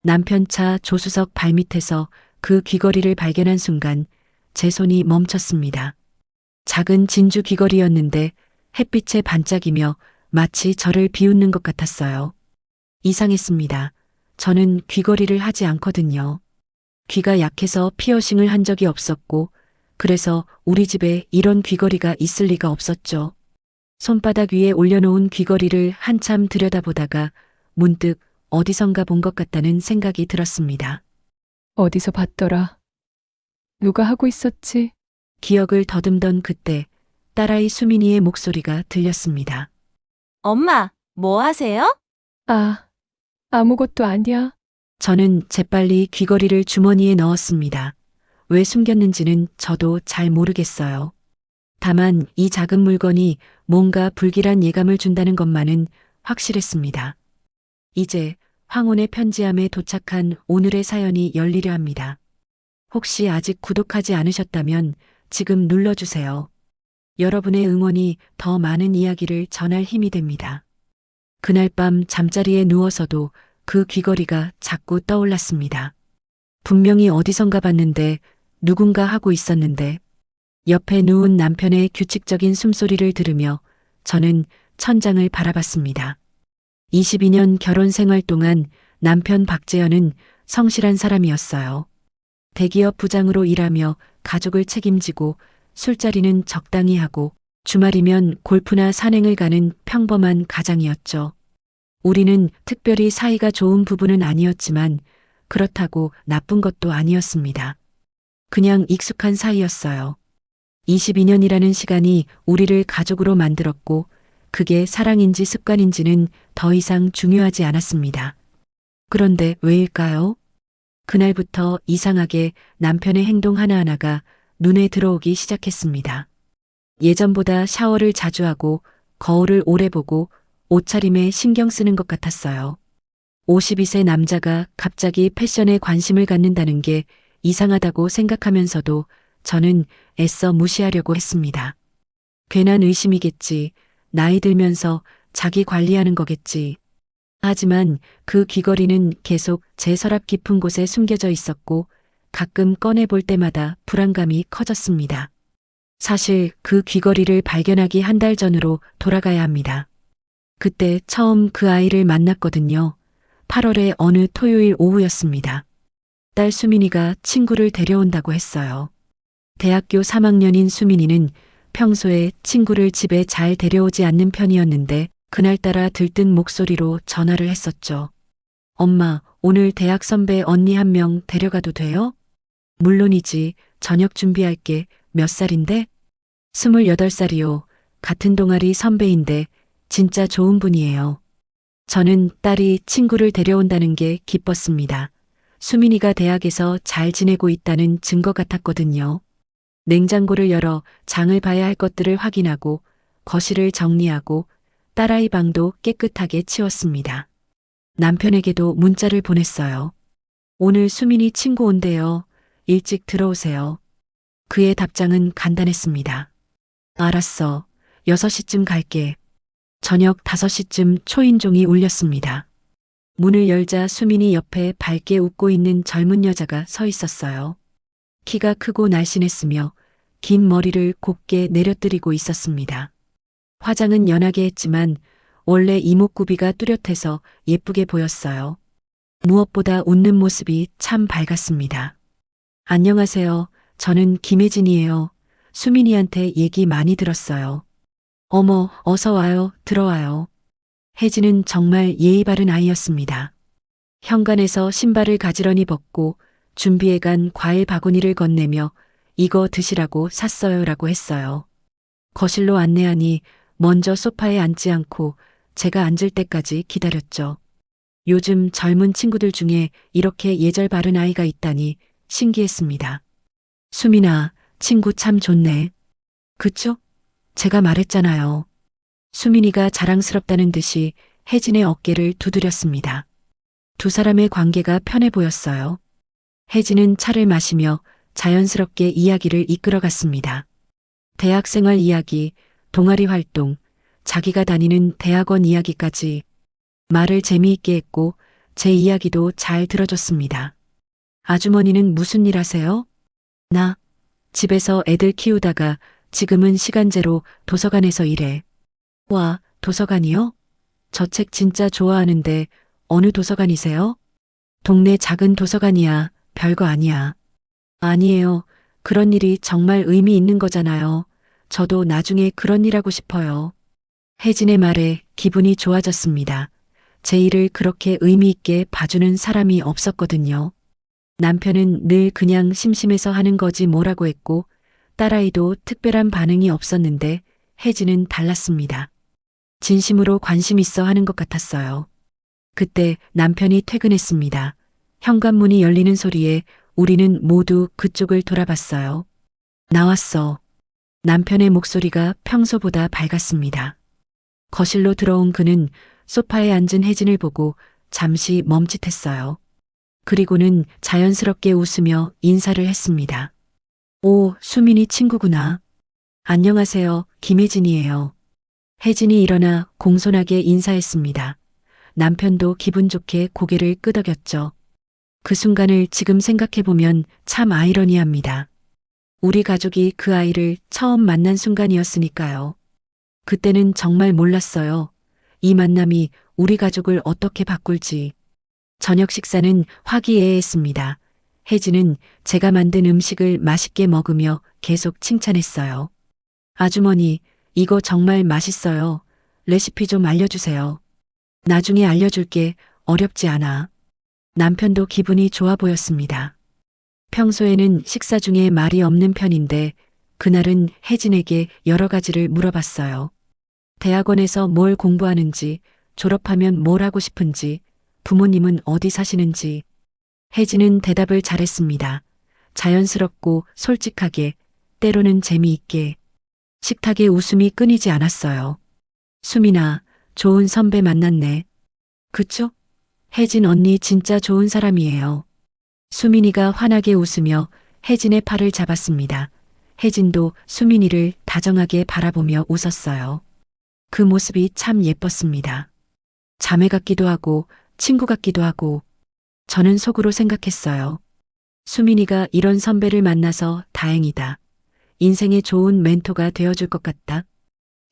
남편 차 조수석 발밑에서 그 귀걸이를 발견한 순간 제 손이 멈췄습니다. 작은 진주 귀걸이였는데 햇빛에 반짝이며 마치 저를 비웃는 것 같았어요. 이상했습니다. 저는 귀걸이를 하지 않거든요. 귀가 약해서 피어싱을 한 적이 없었고, 그래서 우리 집에 이런 귀걸이가 있을 리가 없었죠. 손바닥 위에 올려놓은 귀걸이를 한참 들여다보다가 문득 어디선가 본 것 같다는 생각이 들었습니다. 어디서 봤더라. 누가 하고 있었지? 기억을 더듬던 그때 딸아이 수민이의 목소리가 들렸습니다. 엄마, 뭐 하세요? 아, 아무것도 아니야. 저는 재빨리 귀걸이를 주머니에 넣었습니다. 왜 숨겼는지는 저도 잘 모르겠어요. 다만 이 작은 물건이 뭔가 불길한 예감을 준다는 것만은 확실했습니다. 이제 황혼의 편지함에 도착한 오늘의 사연이 열리려 합니다. 혹시 아직 구독하지 않으셨다면 지금 눌러주세요. 여러분의 응원이 더 많은 이야기를 전할 힘이 됩니다. 그날 밤 잠자리에 누워서도 그 귀걸이가 자꾸 떠올랐습니다. 분명히 어디선가 봤는데 누군가 하고 있었는데 옆에 누운 남편의 규칙적인 숨소리를 들으며 저는 천장을 바라봤습니다. 22년 결혼 생활 동안 남편 박재현은 성실한 사람이었어요. 대기업 부장으로 일하며 가족을 책임지고 술자리는 적당히 하고 주말이면 골프나 산행을 가는 평범한 가장이었죠. 우리는 특별히 사이가 좋은 부부는 아니었지만 그렇다고 나쁜 것도 아니었습니다. 그냥 익숙한 사이였어요. 22년이라는 시간이 우리를 가족으로 만들었고 그게 사랑인지 습관인지는 더 이상 중요하지 않았습니다. 그런데 왜일까요? 그날부터 이상하게 남편의 행동 하나하나가 눈에 들어오기 시작했습니다. 예전보다 샤워를 자주 하고 거울을 오래 보고 옷차림에 신경 쓰는 것 같았어요. 52세 남자가 갑자기 패션에 관심을 갖는다는 게 이상하다고 생각하면서도 저는 애써 무시하려고 했습니다. 괜한 의심이겠지. 나이 들면서 자기 관리하는 거겠지. 하지만 그 귀걸이는 계속 제 서랍 깊은 곳에 숨겨져 있었고 가끔 꺼내볼 때마다 불안감이 커졌습니다. 사실 그 귀걸이를 발견하기 한 달 전으로 돌아가야 합니다. 그때 처음 그 아이를 만났거든요. 8월의 어느 토요일 오후였습니다. 딸 수민이가 친구를 데려온다고 했어요. 대학교 3학년인 수민이는 평소에 친구를 집에 잘 데려오지 않는 편이었는데 그날따라 들뜬 목소리로 전화를 했었죠. 엄마, 오늘 대학 선배 언니 한 명 데려가도 돼요? 물론이지. 저녁 준비할게. 몇 살인데? 28살이요. 같은 동아리 선배인데 진짜 좋은 분이에요. 저는 딸이 친구를 데려온다는 게 기뻤습니다. 수민이가 대학에서 잘 지내고 있다는 증거 같았거든요. 냉장고를 열어 장을 봐야 할 것들을 확인하고 거실을 정리하고 딸아이 방도 깨끗하게 치웠습니다. 남편에게도 문자를 보냈어요. 오늘 수민이 친구 온대요. 일찍 들어오세요. 그의 답장은 간단했습니다. 알았어. 6시쯤 갈게. 저녁 5시쯤 초인종이 울렸습니다. 문을 열자 수민이 옆에 밝게 웃고 있는 젊은 여자가 서 있었어요. 키가 크고 날씬했으며 긴 머리를 곱게 내려뜨리고 있었습니다. 화장은 연하게 했지만 원래 이목구비가 뚜렷해서 예쁘게 보였어요. 무엇보다 웃는 모습이 참 밝았습니다. 안녕하세요. 저는 김혜진이에요. 수민이한테 얘기 많이 들었어요. 어머, 어서 와요. 들어와요. 혜진은 정말 예의 바른 아이였습니다. 현관에서 신발을 가지런히 벗고 준비해간 과일 바구니를 건네며 이거 드시라고 샀어요라고 했어요. 거실로 안내하니 먼저 소파에 앉지 않고 제가 앉을 때까지 기다렸죠. 요즘 젊은 친구들 중에 이렇게 예절 바른 아이가 있다니 신기했습니다. 수민아, 친구 참 좋네. 그쵸? 제가 말했잖아요. 수민이가 자랑스럽다는 듯이 혜진의 어깨를 두드렸습니다. 두 사람의 관계가 편해 보였어요. 혜진은 차를 마시며 자연스럽게 이야기를 이끌어갔습니다. 대학생활 이야기, 동아리 활동, 자기가 다니는 대학원 이야기까지 말을 재미있게 했고 제 이야기도 잘 들어줬습니다. 아주머니는 무슨 일 하세요? 나 집에서 애들 키우다가 지금은 시간제로 도서관에서 일해. 와, 도서관이요? 저 책 진짜 좋아하는데 어느 도서관이세요? 동네 작은 도서관이야. 별거 아니야. 아니에요. 그런 일이 정말 의미 있는 거잖아요. 저도 나중에 그런 일 하고 싶어요. 혜진의 말에 기분이 좋아졌습니다. 제 일을 그렇게 의미 있게 봐주는 사람이 없었거든요. 남편은 늘 그냥 심심해서 하는 거지 뭐라고 했고, 딸아이도 특별한 반응이 없었는데 혜진은 달랐습니다. 진심으로 관심 있어 하는 것 같았어요. 그때 남편이 퇴근했습니다. 현관문이 열리는 소리에 우리는 모두 그쪽을 돌아봤어요. 나왔어. 남편의 목소리가 평소보다 밝았습니다. 거실로 들어온 그는 소파에 앉은 혜진을 보고 잠시 멈칫했어요. 그리고는 자연스럽게 웃으며 인사를 했습니다. 오, 수민이 친구구나. 안녕하세요, 김혜진이에요. 혜진이 일어나 공손하게 인사했습니다. 남편도 기분 좋게 고개를 끄덕였죠. 그 순간을 지금 생각해보면 참 아이러니합니다. 우리 가족이 그 아이를 처음 만난 순간이었으니까요. 그때는 정말 몰랐어요. 이 만남이 우리 가족을 어떻게 바꿀지. 저녁 식사는 화기애애했습니다. 혜진은 제가 만든 음식을 맛있게 먹으며 계속 칭찬했어요. 아주머니, 이거 정말 맛있어요. 레시피 좀 알려주세요. 나중에 알려줄게. 어렵지 않아. 남편도 기분이 좋아 보였습니다. 평소에는 식사 중에 말이 없는 편인데 그날은 혜진에게 여러 가지를 물어봤어요. 대학원에서 뭘 공부하는지, 졸업하면 뭘 하고 싶은지, 부모님은 어디 사시는지. 혜진은 대답을 잘했습니다. 자연스럽고 솔직하게, 때로는 재미있게. 식탁에 웃음이 끊이지 않았어요. 수민아, 좋은 선배 만났네. 그쵸? 혜진 언니 진짜 좋은 사람이에요. 수민이가 환하게 웃으며 혜진의 팔을 잡았습니다. 혜진도 수민이를 다정하게 바라보며 웃었어요. 그 모습이 참 예뻤습니다. 자매 같기도 하고 친구 같기도 하고 저는 속으로 생각했어요. 수민이가 이런 선배를 만나서 다행이다. 인생에 좋은 멘토가 되어줄 것 같다.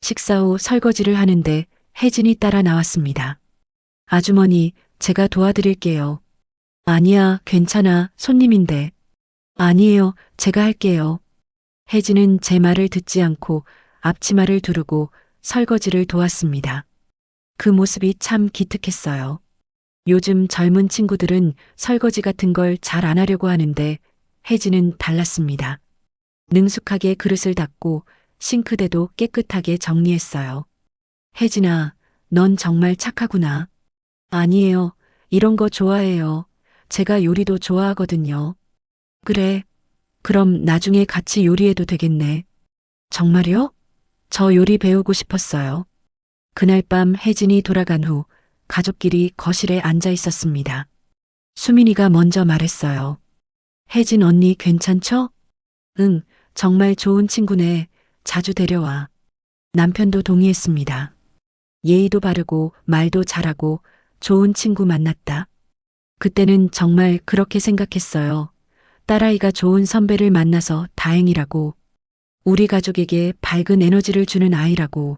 식사 후 설거지를 하는데 혜진이 따라 나왔습니다. 아주머니, 제가 도와드릴게요. 아니야, 괜찮아, 손님인데. 아니에요, 제가 할게요. 혜진은 제 말을 듣지 않고 앞치마를 두르고 설거지를 도왔습니다. 그 모습이 참 기특했어요. 요즘 젊은 친구들은 설거지 같은 걸 잘 안 하려고 하는데 혜진은 달랐습니다. 능숙하게 그릇을 닦고 싱크대도 깨끗하게 정리했어요. 혜진아, 넌 정말 착하구나. 아니에요. 이런 거 좋아해요. 제가 요리도 좋아하거든요. 그래. 그럼 나중에 같이 요리해도 되겠네. 정말요? 저 요리 배우고 싶었어요. 그날 밤 혜진이 돌아간 후 가족끼리 거실에 앉아 있었습니다. 수민이가 먼저 말했어요. 혜진 언니 괜찮죠? 응, 정말 좋은 친구네. 자주 데려와. 남편도 동의했습니다. 예의도 바르고 말도 잘하고 좋은 친구 만났다. 그때는 정말 그렇게 생각했어요. 딸아이가 좋은 선배를 만나서 다행이라고. 우리 가족에게 밝은 에너지를 주는 아이라고.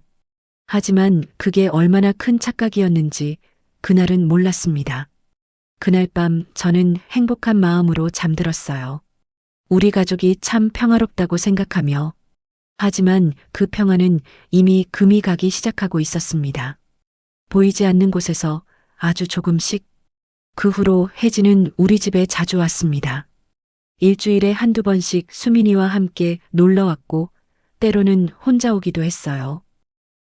하지만 그게 얼마나 큰 착각이었는지 그날은 몰랐습니다. 그날 밤 저는 행복한 마음으로 잠들었어요. 우리 가족이 참 평화롭다고 생각하며 하지만 그 평화는 이미 금이 가기 시작하고 있었습니다. 보이지 않는 곳에서 아주 조금씩 그 후로 혜진은 우리 집에 자주 왔습니다. 일주일에 한두 번씩 수민이와 함께 놀러 왔고 때로는 혼자 오기도 했어요.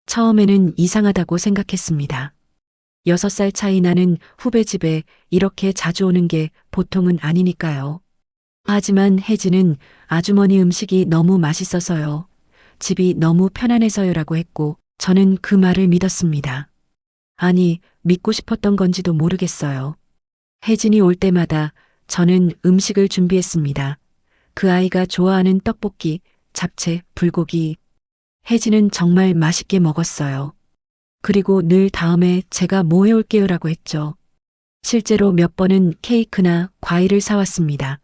처음에는 이상하다고 생각했습니다. 6살 차이 나는 후배 집에 이렇게 자주 오는 게 보통은 아니니까요. 하지만 혜진은 아주머니 음식이 너무 맛있어서요. 집이 너무 편안해서요라고 했고 저는 그 말을 믿었습니다. 아니, 믿고 싶었던 건지도 모르겠어요. 혜진이 올 때마다 저는 음식을 준비했습니다. 그 아이가 좋아하는 떡볶이, 잡채, 불고기. 혜진은 정말 맛있게 먹었어요. 그리고 늘 다음에 제가 뭐 해올게요라고 했죠. 실제로 몇 번은 케이크나 과일을 사왔습니다.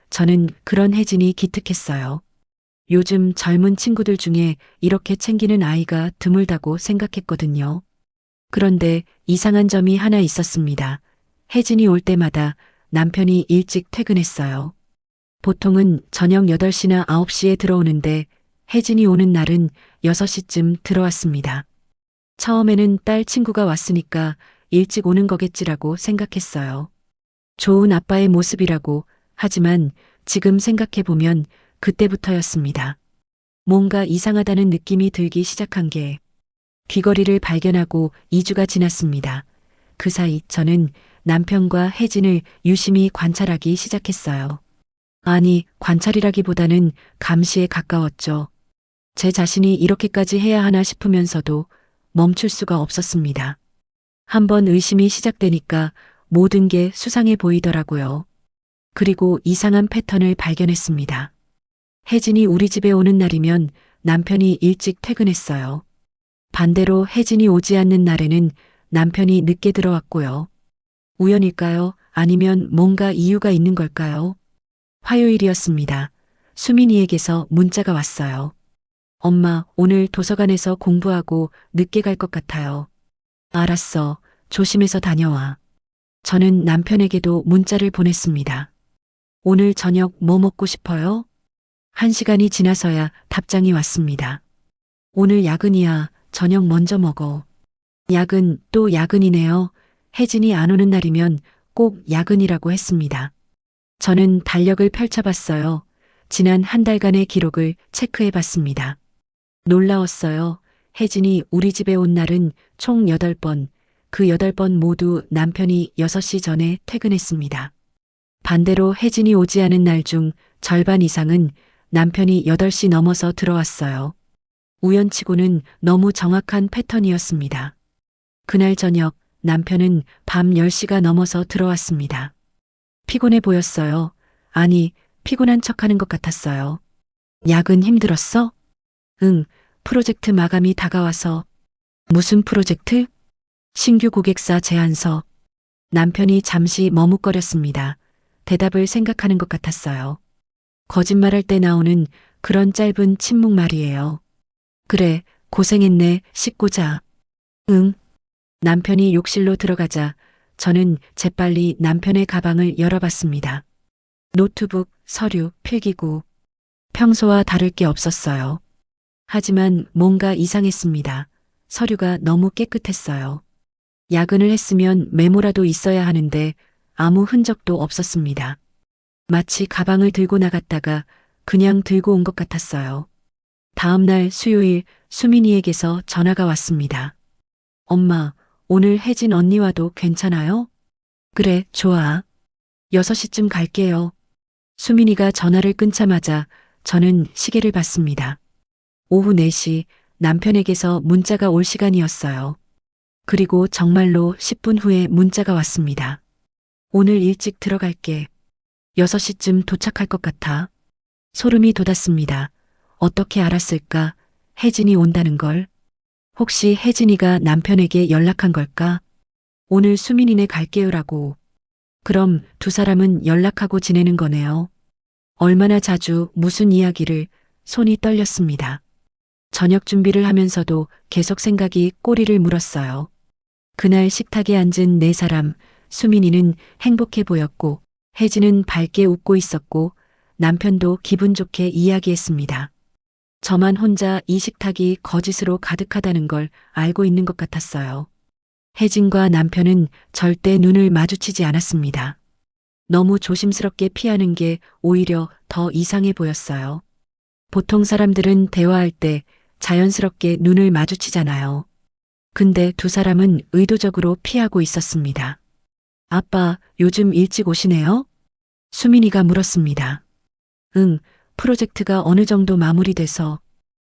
저는 그런 혜진이 기특했어요. 요즘 젊은 친구들 중에 이렇게 챙기는 아이가 드물다고 생각했거든요. 그런데 이상한 점이 하나 있었습니다. 혜진이 올 때마다 남편이 일찍 퇴근했어요. 보통은 저녁 8시나 9시에 들어오는데 혜진이 오는 날은 6시쯤 들어왔습니다. 처음에는 딸 친구가 왔으니까 일찍 오는 거겠지라고 생각했어요. 좋은 아빠의 모습이라고. 하지만 지금 생각해보면 그때부터였습니다. 뭔가 이상하다는 느낌이 들기 시작한 게 귀걸이를 발견하고 2주가 지났습니다. 그 사이 저는 남편과 혜진을 유심히 관찰하기 시작했어요. 아니, 관찰이라기보다는 감시에 가까웠죠. 제 자신이 이렇게까지 해야 하나 싶으면서도 멈출 수가 없었습니다. 한번 의심이 시작되니까 모든 게 수상해 보이더라고요. 그리고 이상한 패턴을 발견했습니다. 혜진이 우리 집에 오는 날이면 남편이 일찍 퇴근했어요. 반대로 혜진이 오지 않는 날에는 남편이 늦게 들어왔고요. 우연일까요? 아니면 뭔가 이유가 있는 걸까요? 화요일이었습니다. 수민이에게서 문자가 왔어요. 엄마, 오늘 도서관에서 공부하고 늦게 갈 것 같아요. 알았어. 조심해서 다녀와. 저는 남편에게도 문자를 보냈습니다. 오늘 저녁 뭐 먹고 싶어요? 1시간이 지나서야 답장이 왔습니다. 오늘 야근이야. 저녁 먼저 먹어. 야근 또 야근이네요. 혜진이 안 오는 날이면 꼭 야근이라고 했습니다. 저는 달력을 펼쳐봤어요. 지난 한 달간의 기록을 체크해봤습니다. 놀라웠어요. 혜진이 우리 집에 온 날은 총 8번, 그 8번 모두 남편이 6시 전에 퇴근했습니다. 반대로 혜진이 오지 않은 날 중 절반 이상은 남편이 8시 넘어서 들어왔어요. 우연치고는 너무 정확한 패턴이었습니다. 그날 저녁 남편은 밤 10시가 넘어서 들어왔습니다. 피곤해 보였어요. 아니, 피곤한 척하는 것 같았어요. 야근 힘들었어? 응, 프로젝트 마감이 다가와서. 무슨 프로젝트? 신규 고객사 제안서. 남편이 잠시 머뭇거렸습니다. 대답을 생각하는 것 같았어요. 거짓말할 때 나오는 그런 짧은 침묵 말이에요. 그래, 고생했네, 씻고 자. 응. 남편이 욕실로 들어가자 저는 재빨리 남편의 가방을 열어봤습니다. 노트북, 서류, 필기구. 평소와 다를 게 없었어요. 하지만 뭔가 이상했습니다. 서류가 너무 깨끗했어요. 야근을 했으면 메모라도 있어야 하는데 아무 흔적도 없었습니다. 마치 가방을 들고 나갔다가 그냥 들고 온 것 같았어요. 다음 날 수요일 수민이에게서 전화가 왔습니다. 엄마, 오늘 혜진 언니와도 괜찮아요? 그래, 좋아. 6시쯤 갈게요. 수민이가 전화를 끊자마자 저는 시계를 봤습니다. 오후 4시 남편에게서 문자가 올 시간이었어요. 그리고 정말로 10분 후에 문자가 왔습니다. 오늘 일찍 들어갈게. 6시쯤 도착할 것 같아. 소름이 돋았습니다. 어떻게 알았을까? 혜진이 온다는 걸. 혹시 혜진이가 남편에게 연락한 걸까? 오늘 수민이네 갈게요라고. 그럼 두 사람은 연락하고 지내는 거네요. 얼마나 자주 무슨 이야기를. 손이 떨렸습니다. 저녁 준비를 하면서도 계속 생각이 꼬리를 물었어요. 그날 식탁에 앉은 네 사람, 수민이는 행복해 보였고 혜진은 밝게 웃고 있었고 남편도 기분 좋게 이야기했습니다. 저만 혼자 이 식탁이 거짓으로 가득하다는 걸 알고 있는 것 같았어요. 혜진과 남편은 절대 눈을 마주치지 않았습니다. 너무 조심스럽게 피하는 게 오히려 더 이상해 보였어요. 보통 사람들은 대화할 때 자연스럽게 눈을 마주치잖아요. 근데 두 사람은 의도적으로 피하고 있었습니다. 아빠, 요즘 일찍 오시네요? 수민이가 물었습니다. 응, 프로젝트가 어느 정도 마무리돼서.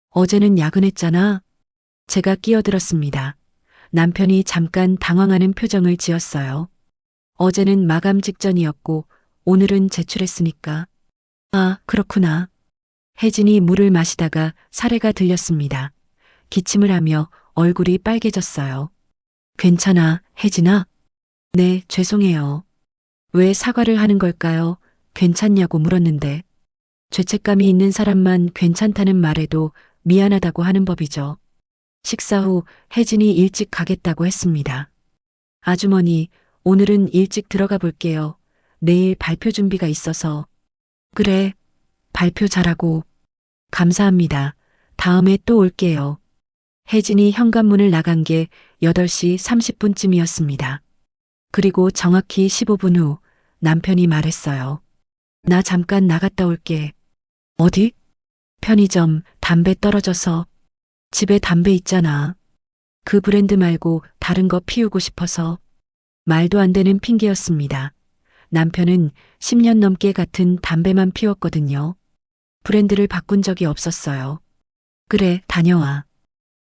어제는 야근했잖아. 제가 끼어들었습니다. 남편이 잠깐 당황하는 표정을 지었어요. 어제는 마감 직전이었고 오늘은 제출했으니까. 아, 그렇구나. 혜진이 물을 마시다가 사례가 들렸습니다. 기침을 하며 얼굴이 빨개졌어요. 괜찮아, 혜진아? 네, 죄송해요. 왜 사과를 하는 걸까요? 괜찮냐고 물었는데. 죄책감이 있는 사람만 괜찮다는 말에도 미안하다고 하는 법이죠. 식사 후 혜진이 일찍 가겠다고 했습니다. 아주머니, 오늘은 일찍 들어가 볼게요. 내일 발표 준비가 있어서. 그래, 발표 잘하고. 감사합니다. 다음에 또 올게요. 혜진이 현관문을 나간 게 8시 30분쯤이었습니다. 그리고 정확히 15분 후 남편이 말했어요. 나 잠깐 나갔다 올게. 어디? 편의점, 담배 떨어져서. 집에 담배 있잖아. 그 브랜드 말고 다른 거 피우고 싶어서. 말도 안 되는 핑계였습니다. 남편은 10년 넘게 같은 담배만 피웠거든요. 브랜드를 바꾼 적이 없었어요. 그래, 다녀와.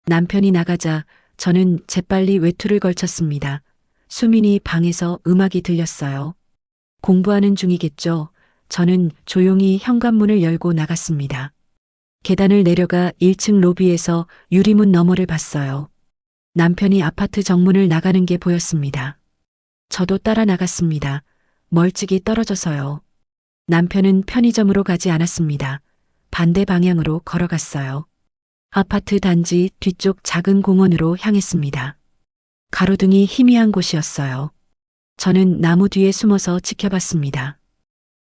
남편이 나가자 저는 재빨리 외투를 걸쳤습니다. 수민이 방에서 음악이 들렸어요. 공부하는 중이겠죠. 저는 조용히 현관문을 열고 나갔습니다. 계단을 내려가 1층 로비에서 유리문 너머를 봤어요. 남편이 아파트 정문을 나가는 게 보였습니다. 저도 따라 나갔습니다. 멀찍이 떨어져서요. 남편은 편의점으로 가지 않았습니다. 반대 방향으로 걸어갔어요. 아파트 단지 뒤쪽 작은 공원으로 향했습니다. 가로등이 희미한 곳이었어요. 저는 나무 뒤에 숨어서 지켜봤습니다.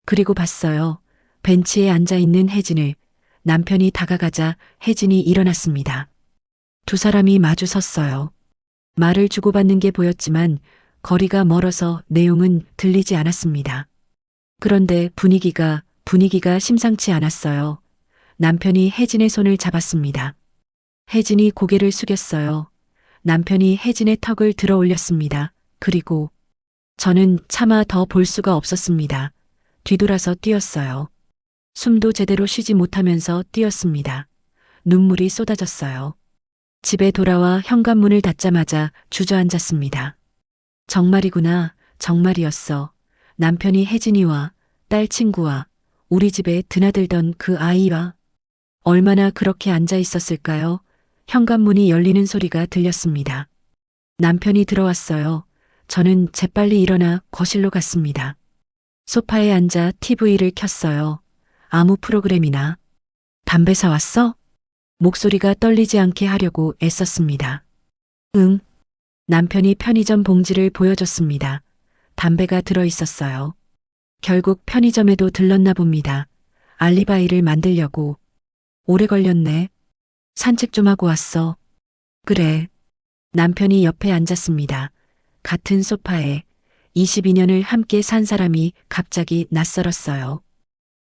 그리고 봤어요. 벤치에 앉아 있는 혜진을. 남편이 다가가자 혜진이 일어났습니다. 두 사람이 마주 섰어요. 말을 주고받는 게 보였지만 거리가 멀어서 내용은 들리지 않았습니다. 그런데 분위기가 심상치 않았어요. 남편이 혜진의 손을 잡았습니다. 혜진이 고개를 숙였어요. 남편이 혜진의 턱을 들어 올렸습니다. 그리고 저는 차마 더 볼 수가 없었습니다. 뒤돌아서 뛰었어요. 숨도 제대로 쉬지 못하면서 뛰었습니다. 눈물이 쏟아졌어요. 집에 돌아와 현관문을 닫자마자 주저앉았습니다. 정말이구나, 정말이었어. 남편이 혜진이와 딸 친구와 우리 집에 드나들던 그 아이와 얼마나 그렇게 앉아 있었을까요? 현관문이 열리는 소리가 들렸습니다. 남편이 들어왔어요. 저는 재빨리 일어나 거실로 갔습니다. 소파에 앉아 TV를 켰어요. 아무 프로그램이나. 담배 사왔어? 목소리가 떨리지 않게 하려고 애썼습니다. 응. 남편이 편의점 봉지를 보여줬습니다. 담배가 들어 있었어요. 결국 편의점에도 들렀나 봅니다. 알리바이를 만들려고. 오래 걸렸네. 산책 좀 하고 왔어. 그래. 남편이 옆에 앉았습니다. 같은 소파에 22년을 함께 산 사람이 갑자기 낯설었어요.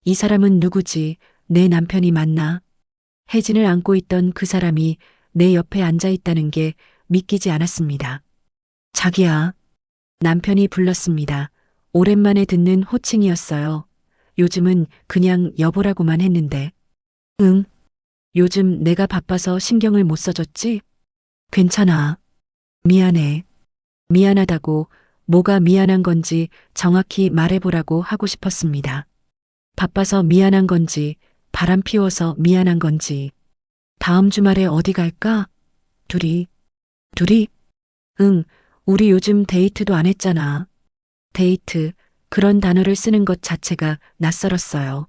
이 사람은 누구지? 내 남편이 맞나? 혜진을 안고 있던 그 사람이 내 옆에 앉아 있다는 게 믿기지 않았습니다. 자기야. 남편이 불렀습니다. 오랜만에 듣는 호칭이었어요. 요즘은 그냥 여보라고만 했는데. 응. 요즘 내가 바빠서 신경을 못 써줬지? 괜찮아. 미안해. 미안하다고 뭐가 미안한 건지 정확히 말해보라고 하고 싶었습니다. 바빠서 미안한 건지 바람 피워서 미안한 건지. 다음 주말에 어디 갈까? 둘이. 둘이? 응, 우리 요즘 데이트도 안 했잖아. 데이트, 그런 단어를 쓰는 것 자체가 낯설었어요.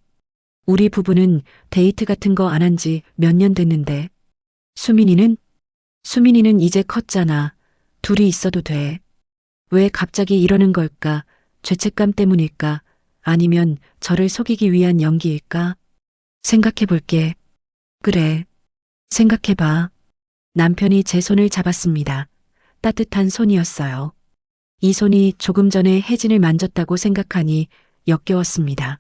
우리 부부는 데이트 같은 거 안 한 지 몇 년 됐는데. 수민이는? 수민이는 이제 컸잖아. 둘이 있어도 돼. 왜 갑자기 이러는 걸까? 죄책감 때문일까? 아니면 저를 속이기 위한 연기일까? 생각해 볼게. 그래. 생각해봐. 남편이 제 손을 잡았습니다. 따뜻한 손이었어요. 이 손이 조금 전에 혜진을 만졌다고 생각하니 역겨웠습니다.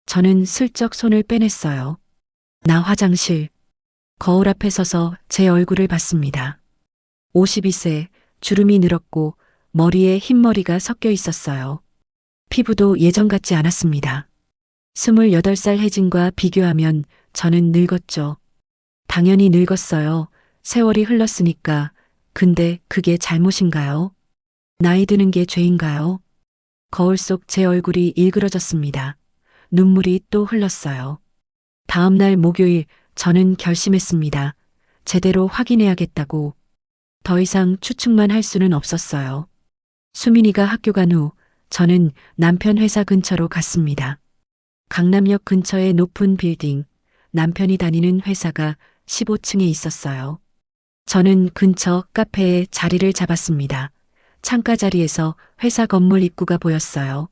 저는 슬쩍 손을 빼냈어요. 나 화장실. 거울 앞에 서서 제 얼굴을 봤습니다. 52세, 주름이 늘었고 머리에 흰머리가 섞여 있었어요. 피부도 예전 같지 않았습니다. 28살 혜진과 비교하면 저는 늙었죠. 당연히 늙었어요. 세월이 흘렀으니까. 근데 그게 잘못인가요? 나이 드는 게 죄인가요? 거울 속 제 얼굴이 일그러졌습니다. 눈물이 또 흘렀어요. 다음 날 목요일 저는 결심했습니다. 제대로 확인해야겠다고. 더 이상 추측만 할 수는 없었어요. 수민이가 학교 간 후 저는 남편 회사 근처로 갔습니다. 강남역 근처의 높은 빌딩, 남편이 다니는 회사가 15층에 있었어요. 저는 근처 카페에 자리를 잡았습니다. 창가 자리에서 회사 건물 입구가 보였어요.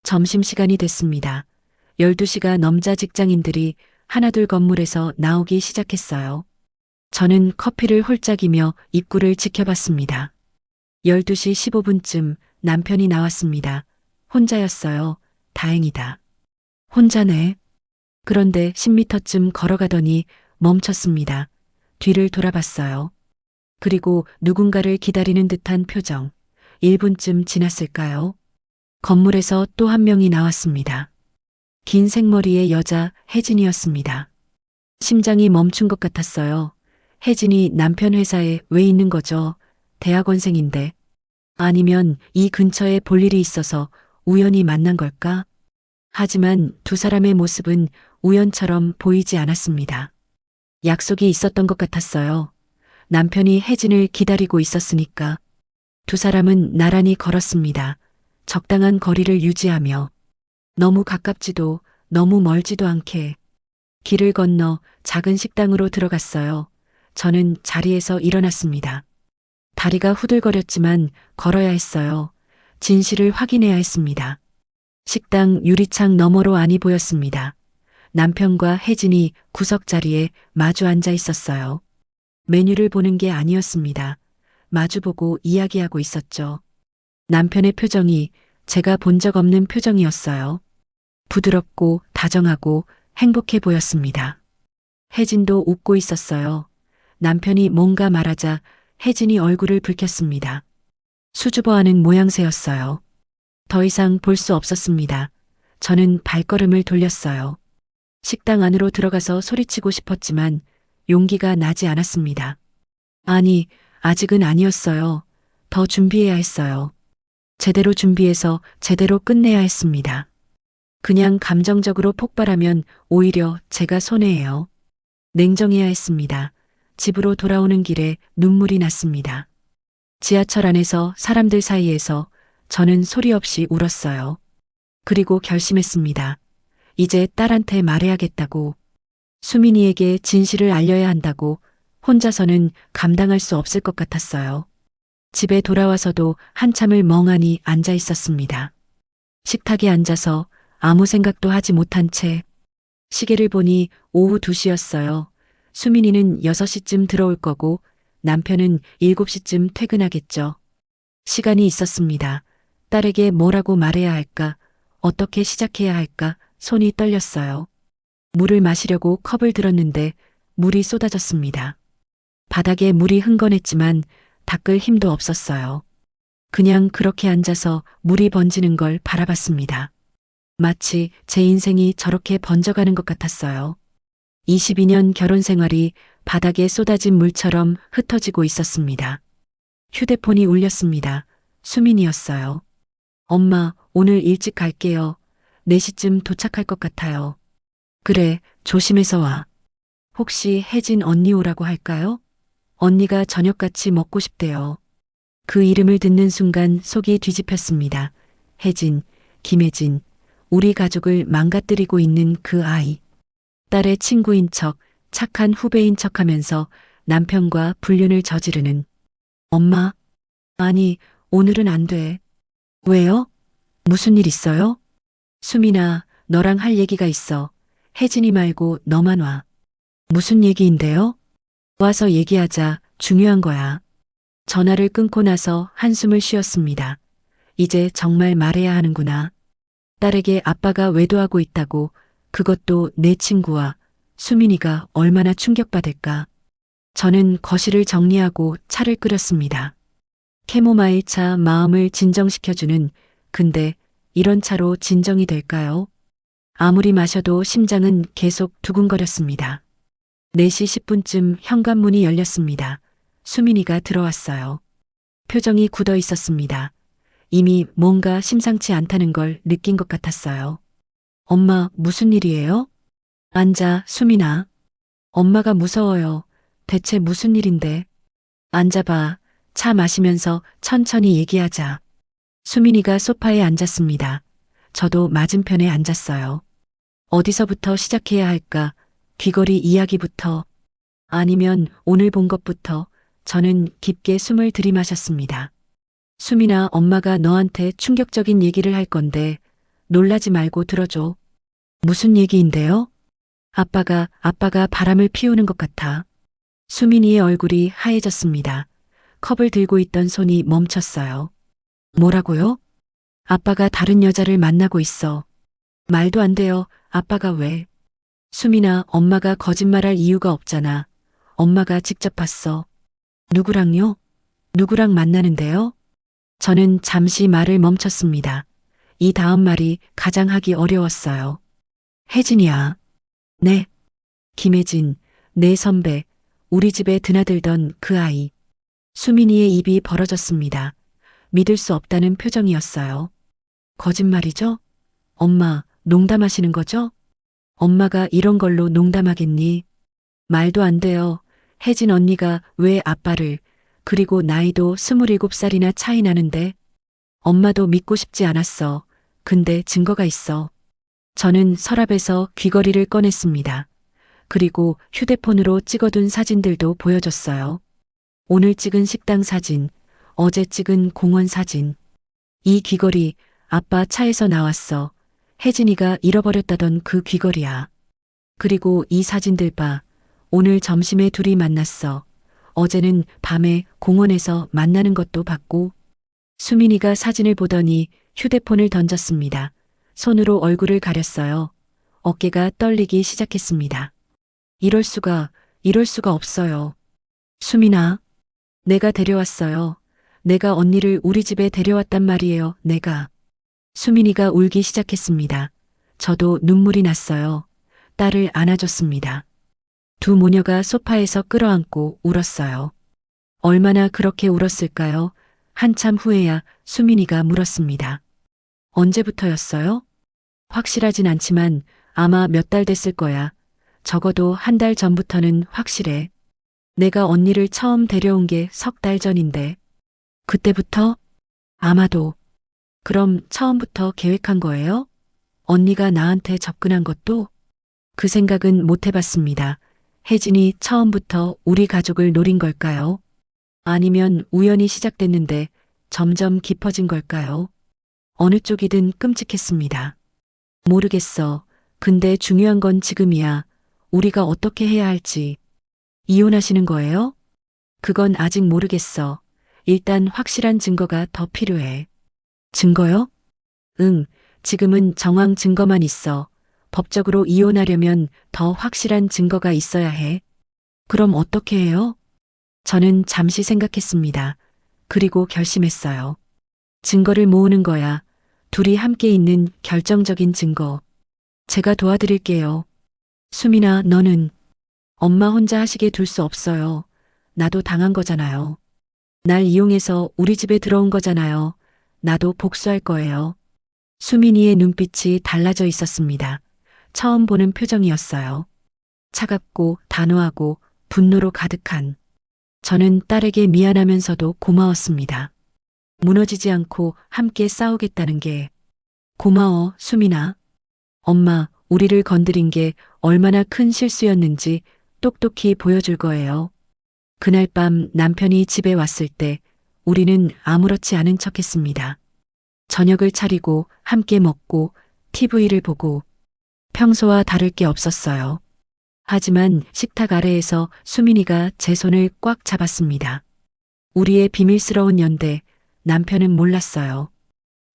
점심시간이 됐습니다. 12시가 넘자 직장인들이 하나둘 건물에서 나오기 시작했어요. 저는 커피를 홀짝이며 입구를 지켜봤습니다. 12시 15분쯤 남편이 나왔습니다. 혼자였어요. 다행이다. 혼자네. 그런데 10m쯤 걸어가더니 멈췄습니다. 뒤를 돌아봤어요. 그리고 누군가를 기다리는 듯한 표정. 1분쯤 지났을까요? 건물에서 또 한 명이 나왔습니다. 긴 생머리의 여자 혜진이었습니다. 심장이 멈춘 것 같았어요. 혜진이 남편 회사에 왜 있는 거죠? 대학원생인데. 아니면 이 근처에 볼 일이 있어서 우연히 만난 걸까? 하지만 두 사람의 모습은 우연처럼 보이지 않았습니다. 약속이 있었던 것 같았어요. 남편이 혜진을 기다리고 있었으니까. 두 사람은 나란히 걸었습니다. 적당한 거리를 유지하며. 너무 가깝지도 너무 멀지도 않게. 길을 건너 작은 식당으로 들어갔어요. 저는 자리에서 일어났습니다. 다리가 후들거렸지만 걸어야 했어요. 진실을 확인해야 했습니다. 식당 유리창 너머로 안이 보였습니다. 남편과 혜진이 구석자리에 마주 앉아 있었어요. 메뉴를 보는 게 아니었습니다. 마주보고 이야기하고 있었죠. 남편의 표정이 제가 본 적 없는 표정이었어요. 부드럽고 다정하고 행복해 보였습니다. 혜진도 웃고 있었어요. 남편이 뭔가 말하자 혜진이 얼굴을 붉혔습니다. 수줍어하는 모양새였어요. 더 이상 볼 수 없었습니다. 저는 발걸음을 돌렸어요. 식당 안으로 들어가서 소리치고 싶었지만 용기가 나지 않았습니다. 아니, 아직은 아니었어요. 더 준비해야 했어요. 제대로 준비해서 제대로 끝내야 했습니다. 그냥 감정적으로 폭발하면 오히려 제가 손해예요. 냉정해야 했습니다. 집으로 돌아오는 길에 눈물이 났습니다. 지하철 안에서 사람들 사이에서 저는 소리 없이 울었어요. 그리고 결심했습니다. 이제 딸한테 말해야겠다고. 수민이에게 진실을 알려야 한다고. 혼자서는 감당할 수 없을 것 같았어요. 집에 돌아와서도 한참을 멍하니 앉아 있었습니다. 식탁에 앉아서 아무 생각도 하지 못한 채 시계를 보니 오후 2시였어요. 수민이는 6시쯤 들어올 거고 남편은 7시쯤 퇴근하겠죠. 시간이 있었습니다. 딸에게 뭐라고 말해야 할까, 어떻게 시작해야 할까 손이 떨렸어요. 물을 마시려고 컵을 들었는데 물이 쏟아졌습니다. 바닥에 물이 흥건했지만 닦을 힘도 없었어요. 그냥 그렇게 앉아서 물이 번지는 걸 바라봤습니다. 마치 제 인생이 저렇게 번져가는 것 같았어요. 22년 결혼 생활이 바닥에 쏟아진 물처럼 흩어지고 있었습니다. 휴대폰이 울렸습니다. 수민이었어요. 엄마, 오늘 일찍 갈게요. 4시쯤 도착할 것 같아요. 그래, 조심해서 와. 혹시 혜진 언니 오라고 할까요? 언니가 저녁같이 먹고 싶대요. 그 이름을 듣는 순간 속이 뒤집혔습니다. 혜진, 김혜진, 우리 가족을 망가뜨리고 있는 그 아이. 딸의 친구인 척, 착한 후배인 척 하면서 남편과 불륜을 저지르는. 엄마, 아니, 오늘은 안 돼. 왜요? 무슨 일 있어요? 수민아, 너랑 할 얘기가 있어. 혜진이 말고 너만 와. 무슨 얘기인데요? 와서 얘기하자. 중요한 거야. 전화를 끊고 나서 한숨을 쉬었습니다. 이제 정말 말해야 하는구나. 딸에게 아빠가 외도하고 있다고, 그것도 내 친구와. 수민이가 얼마나 충격받을까. 저는 거실을 정리하고 차를 끓였습니다. 캐모마일 차 마음을 진정시켜주는, 근데 이런 차로 진정이 될까요? 아무리 마셔도 심장은 계속 두근거렸습니다. 4시 10분쯤 현관문이 열렸습니다. 수민이가 들어왔어요. 표정이 굳어 있었습니다. 이미 뭔가 심상치 않다는 걸 느낀 것 같았어요. 엄마, 무슨 일이에요? 앉아, 수민아. 엄마가 무서워요. 대체 무슨 일인데? 앉아봐. 차 마시면서 천천히 얘기하자. 수민이가 소파에 앉았습니다. 저도 맞은편에 앉았어요. 어디서부터 시작해야 할까? 귀걸이 이야기부터 아니면 오늘 본 것부터 저는 깊게 숨을 들이마셨습니다. 수민아, 엄마가 너한테 충격적인 얘기를 할 건데 놀라지 말고 들어줘. 무슨 얘기인데요? 아빠가 바람을 피우는 것 같아. 수민이의 얼굴이 하얘졌습니다. 컵을 들고 있던 손이 멈췄어요. 뭐라고요? 아빠가 다른 여자를 만나고 있어. 말도 안 돼요. 아빠가 왜? 수민아, 엄마가 거짓말할 이유가 없잖아. 엄마가 직접 봤어. 누구랑요? 누구랑 만나는데요? 저는 잠시 말을 멈췄습니다. 이 다음 말이 가장 하기 어려웠어요. 혜진이야. 네. 김혜진, 내 선배, 우리 집에 드나들던 그 아이. 수민이의 입이 벌어졌습니다. 믿을 수 없다는 표정이었어요. 거짓말이죠? 엄마, 농담하시는 거죠? 엄마가 이런 걸로 농담하겠니? 말도 안 돼요. 혜진 언니가 왜 아빠를, 그리고 나이도 27살이나 차이 나는데? 엄마도 믿고 싶지 않았어. 근데 증거가 있어. 저는 서랍에서 귀걸이를 꺼냈습니다. 그리고 휴대폰으로 찍어둔 사진들도 보여줬어요. 오늘 찍은 식당 사진, 어제 찍은 공원 사진. 이 귀걸이 아빠 차에서 나왔어. 혜진이가 잃어버렸다던 그 귀걸이야. 그리고 이 사진들 봐. 오늘 점심에 둘이 만났어. 어제는 밤에 공원에서 만나는 것도 봤고. 수민이가 사진을 보더니 휴대폰을 던졌습니다. 손으로 얼굴을 가렸어요. 어깨가 떨리기 시작했습니다. 이럴 수가 없어요. 수민아, 내가 데려왔어요. 내가 언니를 우리 집에 데려왔단 말이에요. 내가. 수민이가 울기 시작했습니다. 저도 눈물이 났어요. 딸을 안아줬습니다. 두 모녀가 소파에서 끌어안고 울었어요. 얼마나 그렇게 울었을까요? 한참 후에야 수민이가 물었습니다. 언제부터였어요? 확실하진 않지만 아마 몇 달 됐을 거야. 적어도 한 달 전부터는 확실해. 내가 언니를 처음 데려온 게 석 달 전인데. 그때부터? 아마도. 그럼 처음부터 계획한 거예요? 언니가 나한테 접근한 것도? 그 생각은 못 해봤습니다. 혜진이 처음부터 우리 가족을 노린 걸까요? 아니면 우연히 시작됐는데 점점 깊어진 걸까요? 어느 쪽이든 끔찍했습니다. 모르겠어. 근데 중요한 건 지금이야. 우리가 어떻게 해야 할지. 이혼하시는 거예요? 그건 아직 모르겠어. 일단 확실한 증거가 더 필요해. 증거요? 응, 지금은 정황 증거만 있어. 법적으로 이혼하려면 더 확실한 증거가 있어야 해. 그럼 어떻게 해요? 저는 잠시 생각했습니다. 그리고 결심했어요. 증거를 모으는 거야. 둘이 함께 있는 결정적인 증거. 제가 도와드릴게요. 수민아, 너는 엄마 혼자 하시게 둘 수 없어요. 나도 당한 거잖아요. 날 이용해서 우리 집에 들어온 거잖아요. 나도 복수할 거예요. 수민이의 눈빛이 달라져 있었습니다. 처음 보는 표정이었어요. 차갑고 단호하고 분노로 가득한. 저는 딸에게 미안하면서도 고마웠습니다. 무너지지 않고 함께 싸우겠다는 게. 고마워, 수민아. 엄마, 우리를 건드린 게 얼마나 큰 실수였는지 똑똑히 보여줄 거예요. 그날 밤 남편이 집에 왔을 때 우리는 아무렇지 않은 척 했습니다. 저녁을 차리고 함께 먹고 TV를 보고 평소와 다를 게 없었어요. 하지만 식탁 아래에서 수민이가 제 손을 꽉 잡았습니다. 우리의 비밀스러운 연대, 남편은 몰랐어요.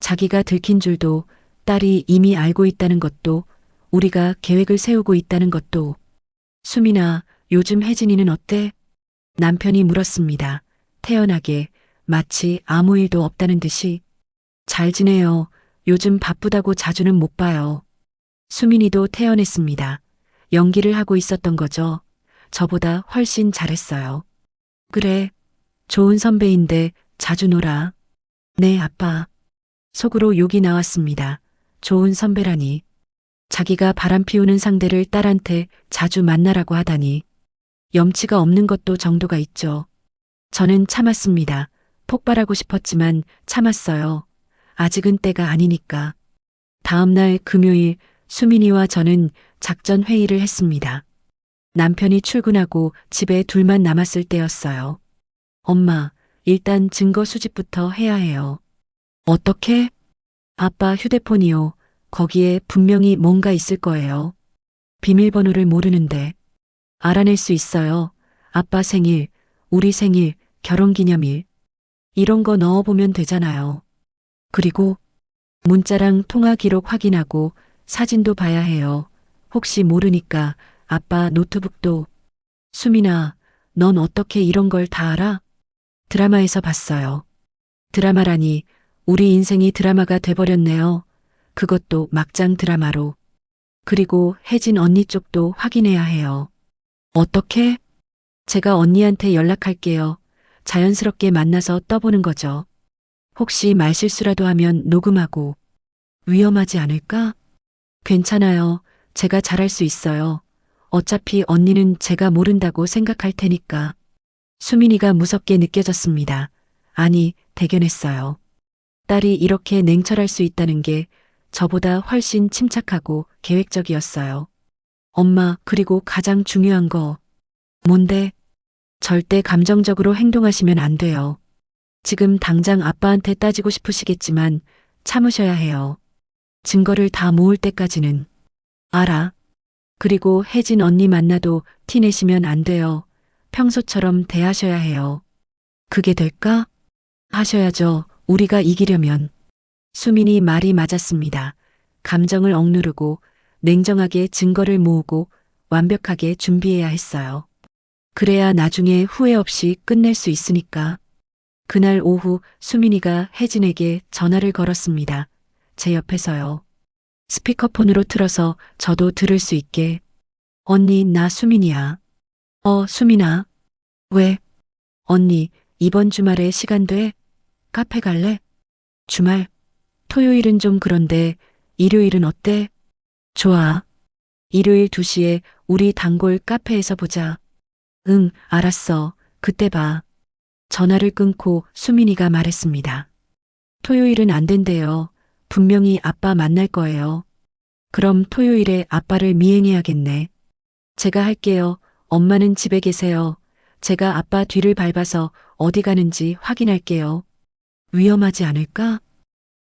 자기가 들킨 줄도, 딸이 이미 알고 있다는 것도, 우리가 계획을 세우고 있다는 것도. 수민아, 요즘 혜진이는 어때? 남편이 물었습니다. 태연하게, 마치 아무 일도 없다는 듯이. 잘 지내요. 요즘 바쁘다고 자주는 못 봐요. 수민이도 태연했습니다. 연기를 하고 있었던 거죠. 저보다 훨씬 잘했어요. 그래, 좋은 선배인데 자주 놀아. 네, 아빠. 속으로 욕이 나왔습니다. 좋은 선배라니. 자기가 바람 피우는 상대를 딸한테 자주 만나라고 하다니. 염치가 없는 것도 정도가 있죠. 저는 참았습니다. 폭발하고 싶었지만 참았어요. 아직은 때가 아니니까. 다음날 금요일 수민이와 저는 작전 회의를 했습니다. 남편이 출근하고 집에 둘만 남았을 때였어요. 엄마, 일단 증거 수집부터 해야 해요. 어떻게? 아빠 휴대폰이요. 거기에 분명히 뭔가 있을 거예요. 비밀번호를 모르는데. 알아낼 수 있어요. 아빠 생일, 우리 생일, 결혼기념일. 이런 거 넣어보면 되잖아요. 그리고 문자랑 통화 기록 확인하고 사진도 봐야 해요. 혹시 모르니까 아빠 노트북도. 수민아, 넌 어떻게 이런 걸 다 알아? 드라마에서 봤어요. 드라마라니 우리 인생이 드라마가 돼버렸네요. 그것도 막장 드라마로. 그리고 혜진 언니 쪽도 확인해야 해요. 어떻게? 제가 언니한테 연락할게요. 자연스럽게 만나서 떠보는 거죠. 혹시 말실수라도 하면 녹음하고. 위험하지 않을까? 괜찮아요. 제가 잘할 수 있어요. 어차피 언니는 제가 모른다고 생각할 테니까. 수민이가 무섭게 느껴졌습니다. 아니, 대견했어요. 딸이 이렇게 냉철할 수 있다는 게 저보다 훨씬 침착하고 계획적이었어요. 엄마, 그리고 가장 중요한 거. 뭔데? 절대 감정적으로 행동하시면 안 돼요. 지금 당장 아빠한테 따지고 싶으시겠지만 참으셔야 해요. 증거를 다 모을 때까지는. 알아. 그리고 혜진 언니 만나도 티 내시면 안 돼요. 평소처럼 대하셔야 해요. 그게 될까? 하셔야죠. 우리가 이기려면. 수민이 말이 맞았습니다. 감정을 억누르고 냉정하게 증거를 모으고 완벽하게 준비해야 했어요. 그래야 나중에 후회 없이 끝낼 수 있으니까. 그날 오후 수민이가 혜진에게 전화를 걸었습니다. 제 옆에서요. 스피커폰으로 틀어서 저도 들을 수 있게. 언니, 나 수민이야. 수민아. 왜? 언니, 이번 주말에 시간 돼? 카페 갈래? 주말? 토요일은 좀 그런데 일요일은 어때? 좋아. 일요일 2시에 우리 단골 카페에서 보자. 응, 알았어. 그때 봐. 전화를 끊고 수민이가 말했습니다. 토요일은 안 된대요. 분명히 아빠 만날 거예요. 그럼 토요일에 아빠를 미행해야겠네. 제가 할게요. 엄마는 집에 계세요. 제가 아빠 뒤를 밟아서 어디 가는지 확인할게요. 위험하지 않을까?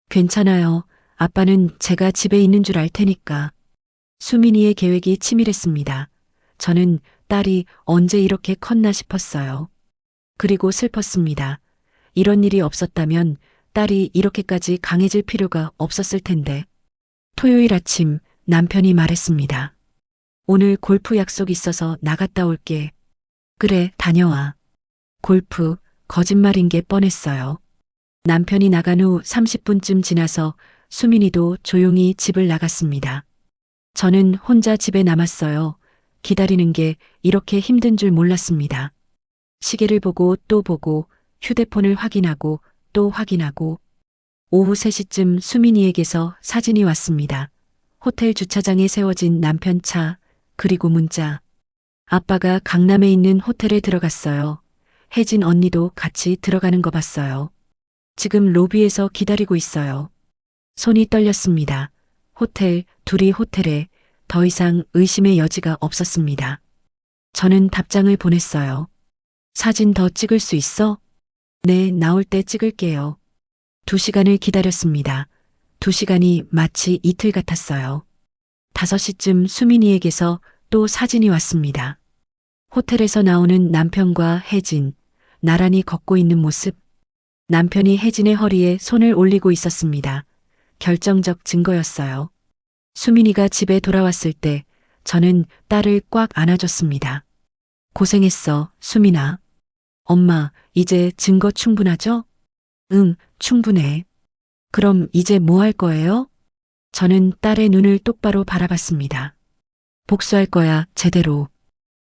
괜찮아요. 아빠는 제가 집에 있는 줄 알 테니까. 수민이의 계획이 치밀했습니다. 저는 딸이 언제 이렇게 컸나 싶었어요. 그리고 슬펐습니다. 이런 일이 없었다면 딸이 이렇게까지 강해질 필요가 없었을 텐데. 토요일 아침 남편이 말했습니다. 오늘 골프 약속 있어서 나갔다 올게. 그래, 다녀와. 골프, 거짓말인 게 뻔했어요. 남편이 나간 후 30분쯤 지나서 수민이도 조용히 집을 나갔습니다. 저는 혼자 집에 남았어요. 기다리는 게 이렇게 힘든 줄 몰랐습니다. 시계를 보고 또 보고 휴대폰을 확인하고 또 확인하고 오후 3시쯤 수민이에게서 사진이 왔습니다. 호텔 주차장에 세워진 남편 차, 그리고 문자. 아빠가 강남에 있는 호텔에 들어갔어요. 혜진 언니도 같이 들어가는 거 봤어요. 지금 로비에서 기다리고 있어요. 손이 떨렸습니다. 둘이 호텔에 더 이상 의심의 여지가 없었습니다. 저는 답장을 보냈어요. 사진 더 찍을 수 있어? 네, 나올 때 찍을게요. 2시간을 기다렸습니다. 2시간이 마치 이틀 같았어요. 5시쯤 수민이에게서 또 사진이 왔습니다. 호텔에서 나오는 남편과 혜진, 나란히 걷고 있는 모습. 남편이 혜진의 허리에 손을 올리고 있었습니다. 결정적 증거였어요. 수민이가 집에 돌아왔을 때 저는 딸을 꽉 안아줬습니다. 고생했어, 수민아. 엄마, 이제 증거 충분하죠? 응, 충분해. 그럼 이제 뭐 할 거예요? 저는 딸의 눈을 똑바로 바라봤습니다. 복수할 거야, 제대로.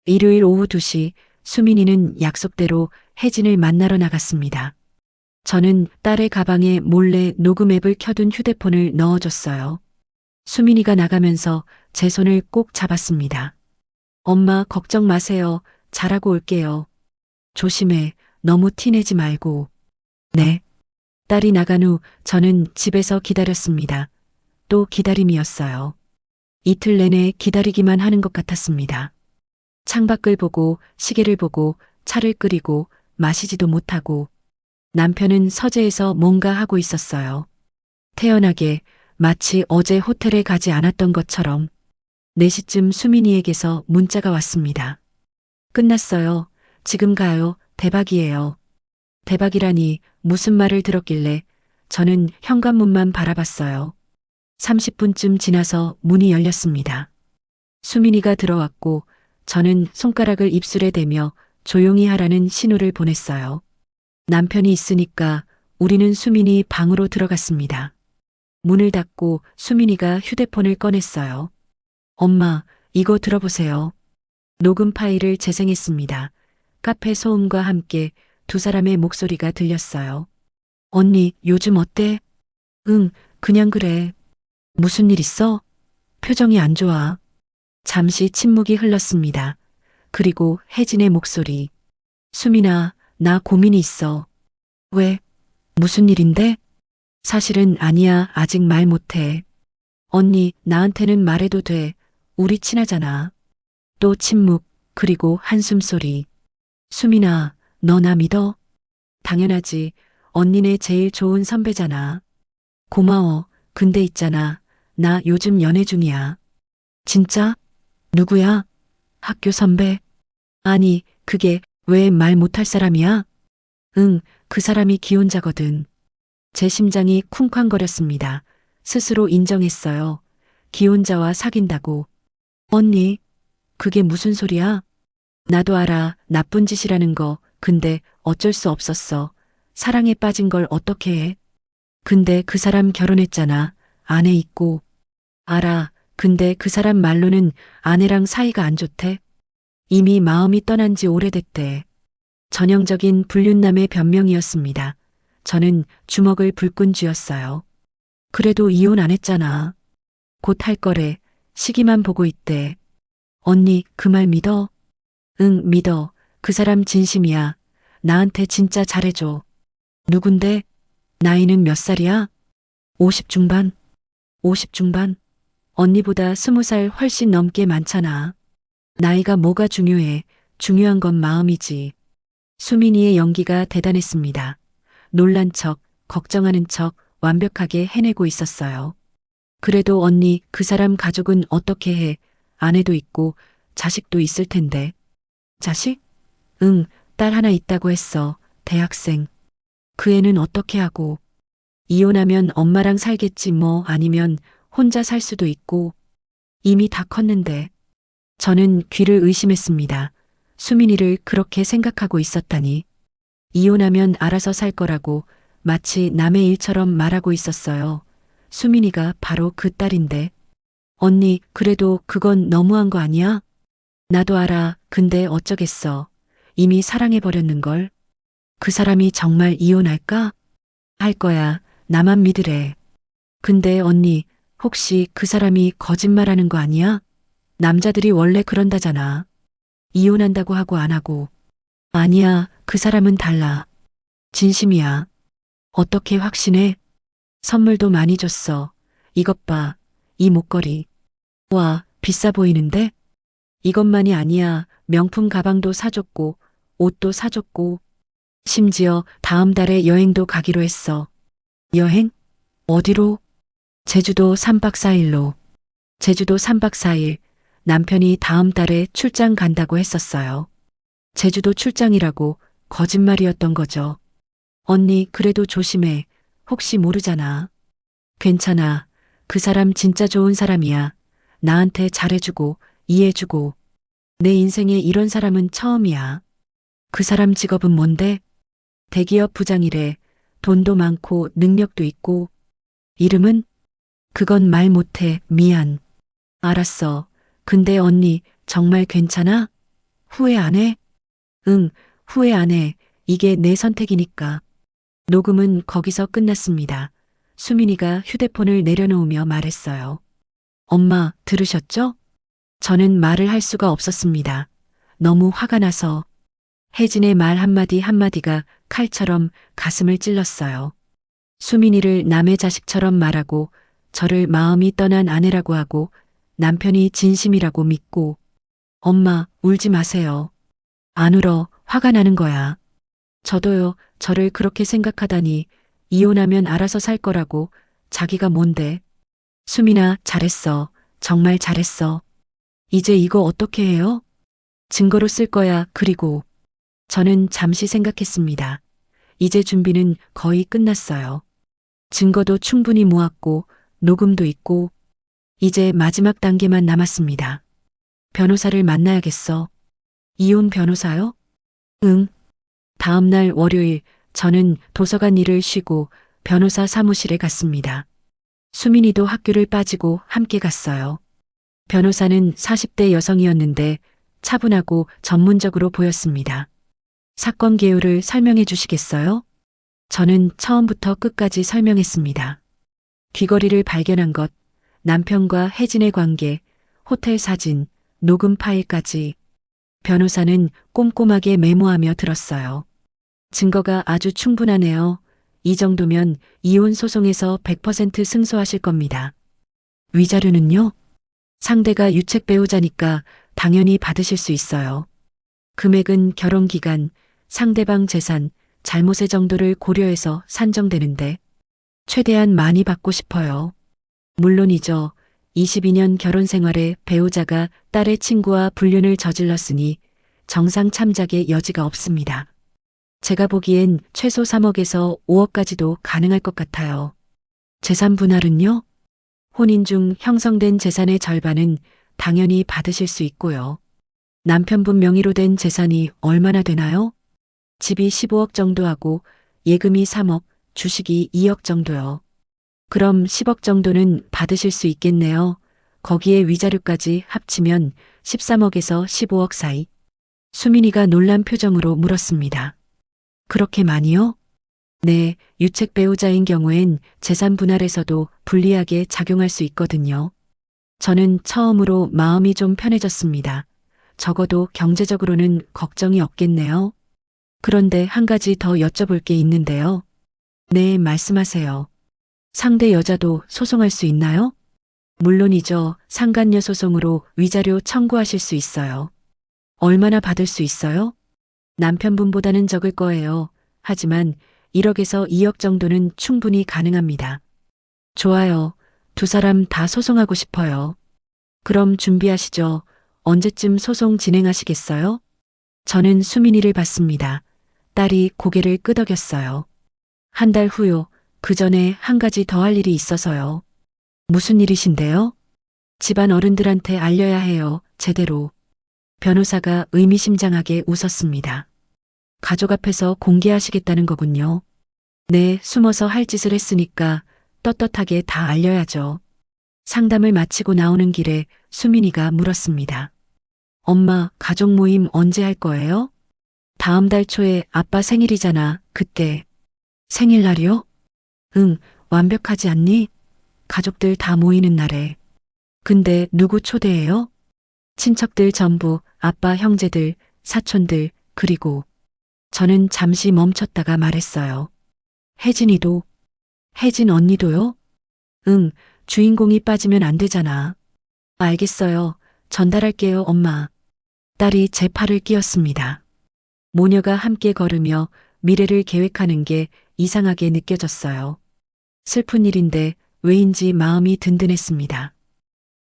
일요일 오후 2시 수민이는 약속대로 혜진을 만나러 나갔습니다. 저는 딸의 가방에 몰래 녹음 앱을 켜둔 휴대폰을 넣어줬어요. 수민이가 나가면서 제 손을 꼭 잡았습니다. 엄마, 걱정 마세요. 잘하고 올게요. 조심해. 너무 티내지 말고. 네. 딸이 나간 후 저는 집에서 기다렸습니다. 또 기다림이었어요. 이틀 내내 기다리기만 하는 것 같았습니다. 창밖을 보고 시계를 보고 차를 끓이고 마시지도 못하고 남편은 서재에서 뭔가 하고 있었어요. 태연하게 마치 어제 호텔에 가지 않았던 것처럼 4시쯤 수민이에게서 문자가 왔습니다. 끝났어요. 지금 가요. 대박이에요. 대박이라니 무슨 말을 들었길래 저는 현관문만 바라봤어요. 30분쯤 지나서 문이 열렸습니다. 수민이가 들어왔고 저는 손가락을 입술에 대며 조용히 하라는 신호를 보냈어요. 남편이 있으니까 우리는 수민이 방으로 들어갔습니다. 문을 닫고 수민이가 휴대폰을 꺼냈어요. 엄마, 이거 들어보세요. 녹음 파일을 재생했습니다. 카페 소음과 함께 두 사람의 목소리가 들렸어요. 언니, 요즘 어때? 응, 그냥 그래. 무슨 일 있어? 표정이 안 좋아. 잠시 침묵이 흘렀습니다. 그리고 혜진의 목소리. 수민아, 나 고민이 있어. 왜? 무슨 일인데? 사실은 아니야, 아직 말 못해. 언니, 나한테는 말해도 돼. 우리 친하잖아. 또 침묵, 그리고 한숨 소리. 수민아, 너 나 믿어? 당연하지. 언니네 제일 좋은 선배잖아. 고마워. 근데 있잖아. 나 요즘 연애 중이야. 진짜? 누구야? 학교 선배? 아니, 그게 왜 말 못할 사람이야? 응, 그 사람이 기혼자거든. 제 심장이 쿵쾅거렸습니다. 스스로 인정했어요. 기혼자와 사귄다고. 언니, 그게 무슨 소리야? 나도 알아. 나쁜 짓이라는 거. 근데 어쩔 수 없었어. 사랑에 빠진 걸 어떻게 해? 근데 그 사람 결혼했잖아. 아내 있고. 알아. 근데 그 사람 말로는 아내랑 사이가 안 좋대. 이미 마음이 떠난 지 오래됐대. 전형적인 불륜남의 변명이었습니다. 저는 주먹을 불끈 쥐었어요. 그래도 이혼 안 했잖아. 곧 할 거래. 시기만 보고 있대. 언니, 그 말 믿어? 응, 믿어. 그 사람 진심이야. 나한테 진짜 잘해줘. 누군데? 나이는 몇 살이야? 50 중반? 50 중반? 언니보다 20살 훨씬 넘게 많잖아. 나이가 뭐가 중요해. 중요한 건 마음이지. 수민이의 연기가 대단했습니다. 놀란 척, 걱정하는 척 완벽하게 해내고 있었어요. 그래도 언니, 그 사람 가족은 어떻게 해? 아내도 있고 자식도 있을 텐데. 자식? 응, 딸 하나 있다고 했어. 대학생. 그 애는 어떻게 하고? 이혼하면 엄마랑 살겠지 뭐 아니면 혼자 살 수도 있고. 이미 다 컸는데. 저는 귀를 의심했습니다. 수민이를 그렇게 생각하고 있었다니. 이혼하면 알아서 살 거라고 마치 남의 일처럼 말하고 있었어요. 수민이가 바로 그 딸인데. 언니, 그래도 그건 너무한 거 아니야? 나도 알아. 근데 어쩌겠어. 이미 사랑해버렸는걸. 그 사람이 정말 이혼할까? 할 거야. 나만 믿으래. 근데 언니, 혹시 그 사람이 거짓말하는 거 아니야? 남자들이 원래 그런다잖아. 이혼한다고 하고 안 하고. 아니야, 그 사람은 달라. 진심이야. 어떻게 확신해? 선물도 많이 줬어. 이것 봐. 이 목걸이. 와, 비싸 보이는데? 이것만이 아니야. 명품 가방도 사줬고, 옷도 사줬고, 심지어 다음 달에 여행도 가기로 했어. 여행? 어디로? 제주도 3박 4일로. 제주도 3박 4일. 남편이 다음 달에 출장 간다고 했었어요. 제주도 출장이라고 거짓말이었던 거죠. 언니, 그래도 조심해. 혹시 모르잖아. 괜찮아. 그 사람 진짜 좋은 사람이야. 나한테 잘해주고, 이해해주고. 내 인생에 이런 사람은 처음이야. 그 사람 직업은 뭔데? 대기업 부장이래. 돈도 많고 능력도 있고. 이름은? 그건 말 못해. 미안. 알았어. 근데 언니, 정말 괜찮아? 후회 안 해? 응, 후회 안 해. 이게 내 선택이니까. 녹음은 거기서 끝났습니다. 수민이가 휴대폰을 내려놓으며 말했어요. 엄마, 들으셨죠? 저는 말을 할 수가 없었습니다. 너무 화가 나서. 혜진의 말 한마디 한마디가 칼처럼 가슴을 찔렀어요. 수민이를 남의 자식처럼 말하고 저를 마음이 떠난 아내라고 하고 남편이 진심이라고 믿고 엄마, 울지 마세요. 안 울어. 화가 나는 거야. 저도요. 저를 그렇게 생각하다니 이혼하면 알아서 살 거라고 자기가 뭔데. 수민아, 잘했어. 정말 잘했어. 이제 이거 어떻게 해요? 증거로 쓸 거야. 그리고 저는 잠시 생각했습니다. 이제 준비는 거의 끝났어요. 증거도 충분히 모았고 녹음도 있고 이제 마지막 단계만 남았습니다. 변호사를 만나야겠어. 이혼 변호사요? 응. 다음 날 월요일 저는 도서관 일을 쉬고 변호사 사무실에 갔습니다. 수민이도 학교를 빠지고 함께 갔어요. 변호사는 40대 여성이었는데 차분하고 전문적으로 보였습니다. 사건 개요를 설명해 주시겠어요? 저는 처음부터 끝까지 설명했습니다. 귀걸이를 발견한 것, 남편과 혜진의 관계, 호텔 사진, 녹음 파일까지 변호사는 꼼꼼하게 메모하며 들었어요. 증거가 아주 충분하네요. 이 정도면 이혼 소송에서 100% 승소하실 겁니다. 위자료는요? 상대가 유책 배우자니까 당연히 받으실 수 있어요. 금액은 결혼 기간, 상대방 재산, 잘못의 정도를 고려해서 산정되는데 최대한 많이 받고 싶어요. 물론이죠. 22년 결혼 생활에 배우자가 딸의 친구와 불륜을 저질렀으니 정상 참작의 여지가 없습니다. 제가 보기엔 최소 3억에서 5억까지도 가능할 것 같아요. 재산 분할은요? 혼인 중 형성된 재산의 절반은 당연히 받으실 수 있고요. 남편분 명의로 된 재산이 얼마나 되나요? 집이 15억 정도 하고 예금이 3억, 주식이 2억 정도요. 그럼 10억 정도는 받으실 수 있겠네요. 거기에 위자료까지 합치면 13억에서 15억 사이. 수민이가 놀란 표정으로 물었습니다. 그렇게 많이요? 네, 유책 배우자인 경우엔 재산 분할에서도 불리하게 작용할 수 있거든요. 저는 처음으로 마음이 좀 편해졌습니다. 적어도 경제적으로는 걱정이 없겠네요. 그런데 한 가지 더 여쭤볼 게 있는데요. 네, 말씀하세요. 상대 여자도 소송할 수 있나요? 물론이죠. 상간녀 소송으로 위자료 청구하실 수 있어요. 얼마나 받을 수 있어요? 남편분보다는 적을 거예요. 하지만 1억에서 2억 정도는 충분히 가능합니다. 좋아요. 두 사람 다 소송하고 싶어요. 그럼 준비하시죠. 언제쯤 소송 진행하시겠어요? 저는 수민이를 봤습니다. 딸이 고개를 끄덕였어요. 한 달 후요. 그 전에 한 가지 더 할 일이 있어서요. 무슨 일이신데요? 집안 어른들한테 알려야 해요. 제대로. 변호사가 의미심장하게 웃었습니다. 가족 앞에서 공개하시겠다는 거군요. 네, 숨어서 할 짓을 했으니까 떳떳하게 다 알려야죠. 상담을 마치고 나오는 길에 수민이가 물었습니다. 엄마, 가족 모임 언제 할 거예요? 다음 달 초에 아빠 생일이잖아. 그때. 생일날이요? 응, 완벽하지 않니? 가족들 다 모이는 날에. 근데 누구 초대해요? 친척들 전부, 아빠 형제들, 사촌들, 그리고 저는 잠시 멈췄다가 말했어요. 혜진이도. 혜진 언니도요? 응, 주인공이 빠지면 안 되잖아. 알겠어요. 전달할게요, 엄마. 딸이 제 팔을 끼웠습니다. 모녀가 함께 걸으며 미래를 계획하는 게 이상하게 느껴졌어요. 슬픈 일인데 왜인지 마음이 든든했습니다.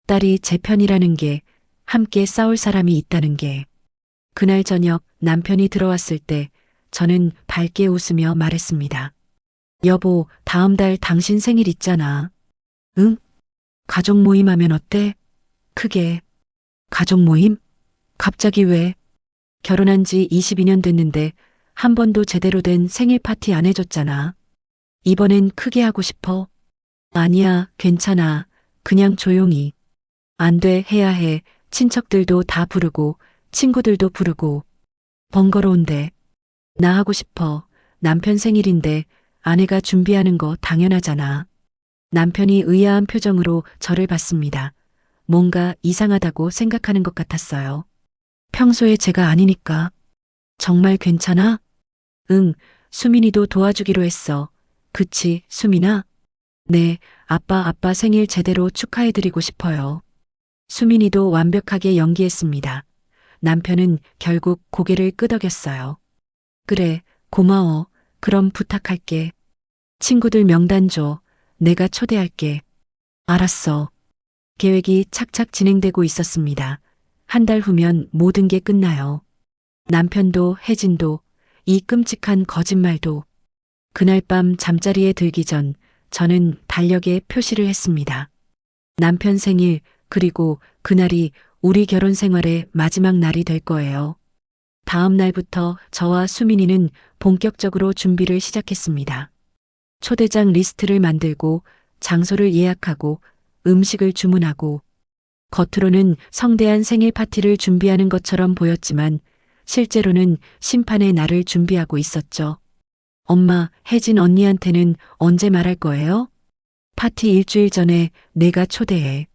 딸이 제 편이라는 게, 함께 싸울 사람이 있다는 게. 그날 저녁 남편이 들어왔을 때 저는 밝게 웃으며 말했습니다. 여보, 다음 달 당신 생일 있잖아. 응? 가족 모임 하면 어때? 크게. 가족 모임? 갑자기 왜? 결혼한 지 22년 됐는데 한 번도 제대로 된 생일 파티 안 해줬잖아. 이번엔 크게 하고 싶어. 아니야, 괜찮아. 그냥 조용히. 안 돼, 해야 해. 친척들도 다 부르고, 친구들도 부르고. 번거로운데. 나 하고 싶어. 남편 생일인데 아내가 준비하는 거 당연하잖아. 남편이 의아한 표정으로 저를 봤습니다. 뭔가 이상하다고 생각하는 것 같았어요. 평소에 제가 아니니까. 정말 괜찮아? 응, 수민이도 도와주기로 했어. 그치, 수민아? 네, 아빠 생일 제대로 축하해드리고 싶어요. 수민이도 완벽하게 연기했습니다. 남편은 결국 고개를 끄덕였어요. 그래, 고마워. 그럼 부탁할게. 친구들 명단 줘. 내가 초대할게. 알았어. 계획이 착착 진행되고 있었습니다. 한 달 후면 모든 게 끝나요. 남편도 혜진도 이 끔찍한 거짓말도 그날 밤 잠자리에 들기 전 저는 달력에 표시를 했습니다. 남편 생일 그리고 그날이 우리 결혼 생활의 마지막 날이 될 거예요. 다음 날부터 저와 수민이는 본격적으로 준비를 시작했습니다. 초대장 리스트를 만들고 장소를 예약하고 음식을 주문하고 겉으로는 성대한 생일 파티를 준비하는 것처럼 보였지만 실제로는 심판의 날을 준비하고 있었죠. 엄마, 혜진 언니한테는 언제 말할 거예요? 파티 일주일 전에 내가 초대해.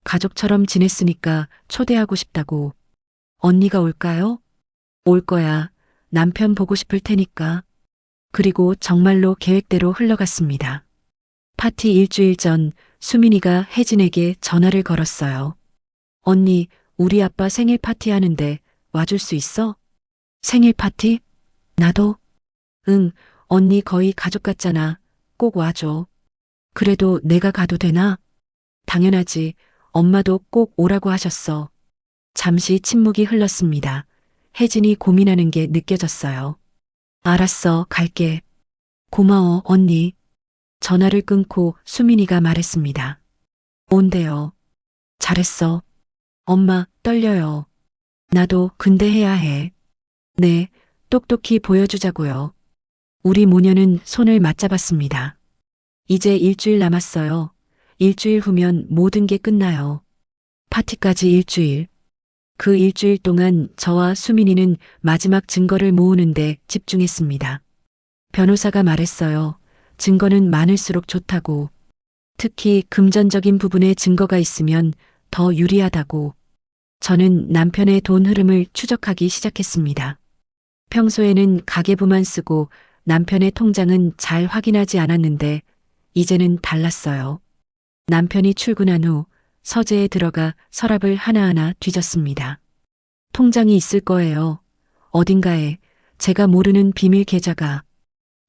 가족처럼 지냈으니까 초대하고 싶다고. 언니가 올까요? 올 거야. 남편 보고 싶을 테니까. 그리고 정말로 계획대로 흘러갔습니다. 파티 일주일 전 수민이가 혜진에게 전화를 걸었어요. 언니, 우리 아빠 생일 파티 하는데 와줄 수 있어? 생일 파티? 나도? 응, 언니 거의 가족 같잖아. 꼭 와줘. 그래도 내가 가도 되나? 당연하지. 엄마도 꼭 오라고 하셨어. 잠시 침묵이 흘렀습니다. 혜진이 고민하는 게 느껴졌어요. 알았어, 갈게. 고마워, 언니. 전화를 끊고 수민이가 말했습니다. 온대요. 잘했어. 엄마, 떨려요. 나도 근데 해야 해. 네, 똑똑히 보여주자고요. 우리 모녀는 손을 맞잡았습니다. 이제 일주일 남았어요. 일주일 후면 모든 게 끝나요. 파티까지 일주일. 그 일주일 동안 저와 수민이는 마지막 증거를 모으는데 집중했습니다. 변호사가 말했어요. 증거는 많을수록 좋다고. 특히 금전적인 부분에 증거가 있으면 더 유리하다고. 저는 남편의 돈 흐름을 추적하기 시작했습니다. 평소에는 가계부만 쓰고 남편의 통장은 잘 확인하지 않았는데 이제는 달랐어요. 남편이 출근한 후 서재에 들어가 서랍을 하나하나 뒤졌습니다. 통장이 있을 거예요. 어딘가에 제가 모르는 비밀 계좌가.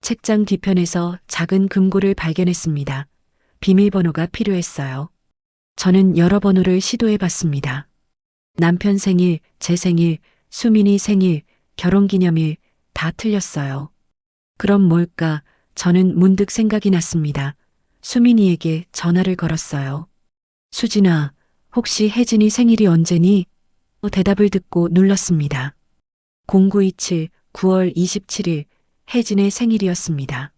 책장 뒤편에서 작은 금고를 발견했습니다. 비밀번호가 필요했어요. 저는 여러 번호를 시도해 봤습니다. 남편 생일, 제 생일, 수민이 생일, 결혼기념일 다 틀렸어요. 그럼 뭘까? 저는 문득 생각이 났습니다. 수민이에게 전화를 걸었어요. 수진아, 혹시 혜진이 생일이 언제니? 대답을 듣고 눌렀습니다. 0927 9월 27일 혜진의 생일이었습니다.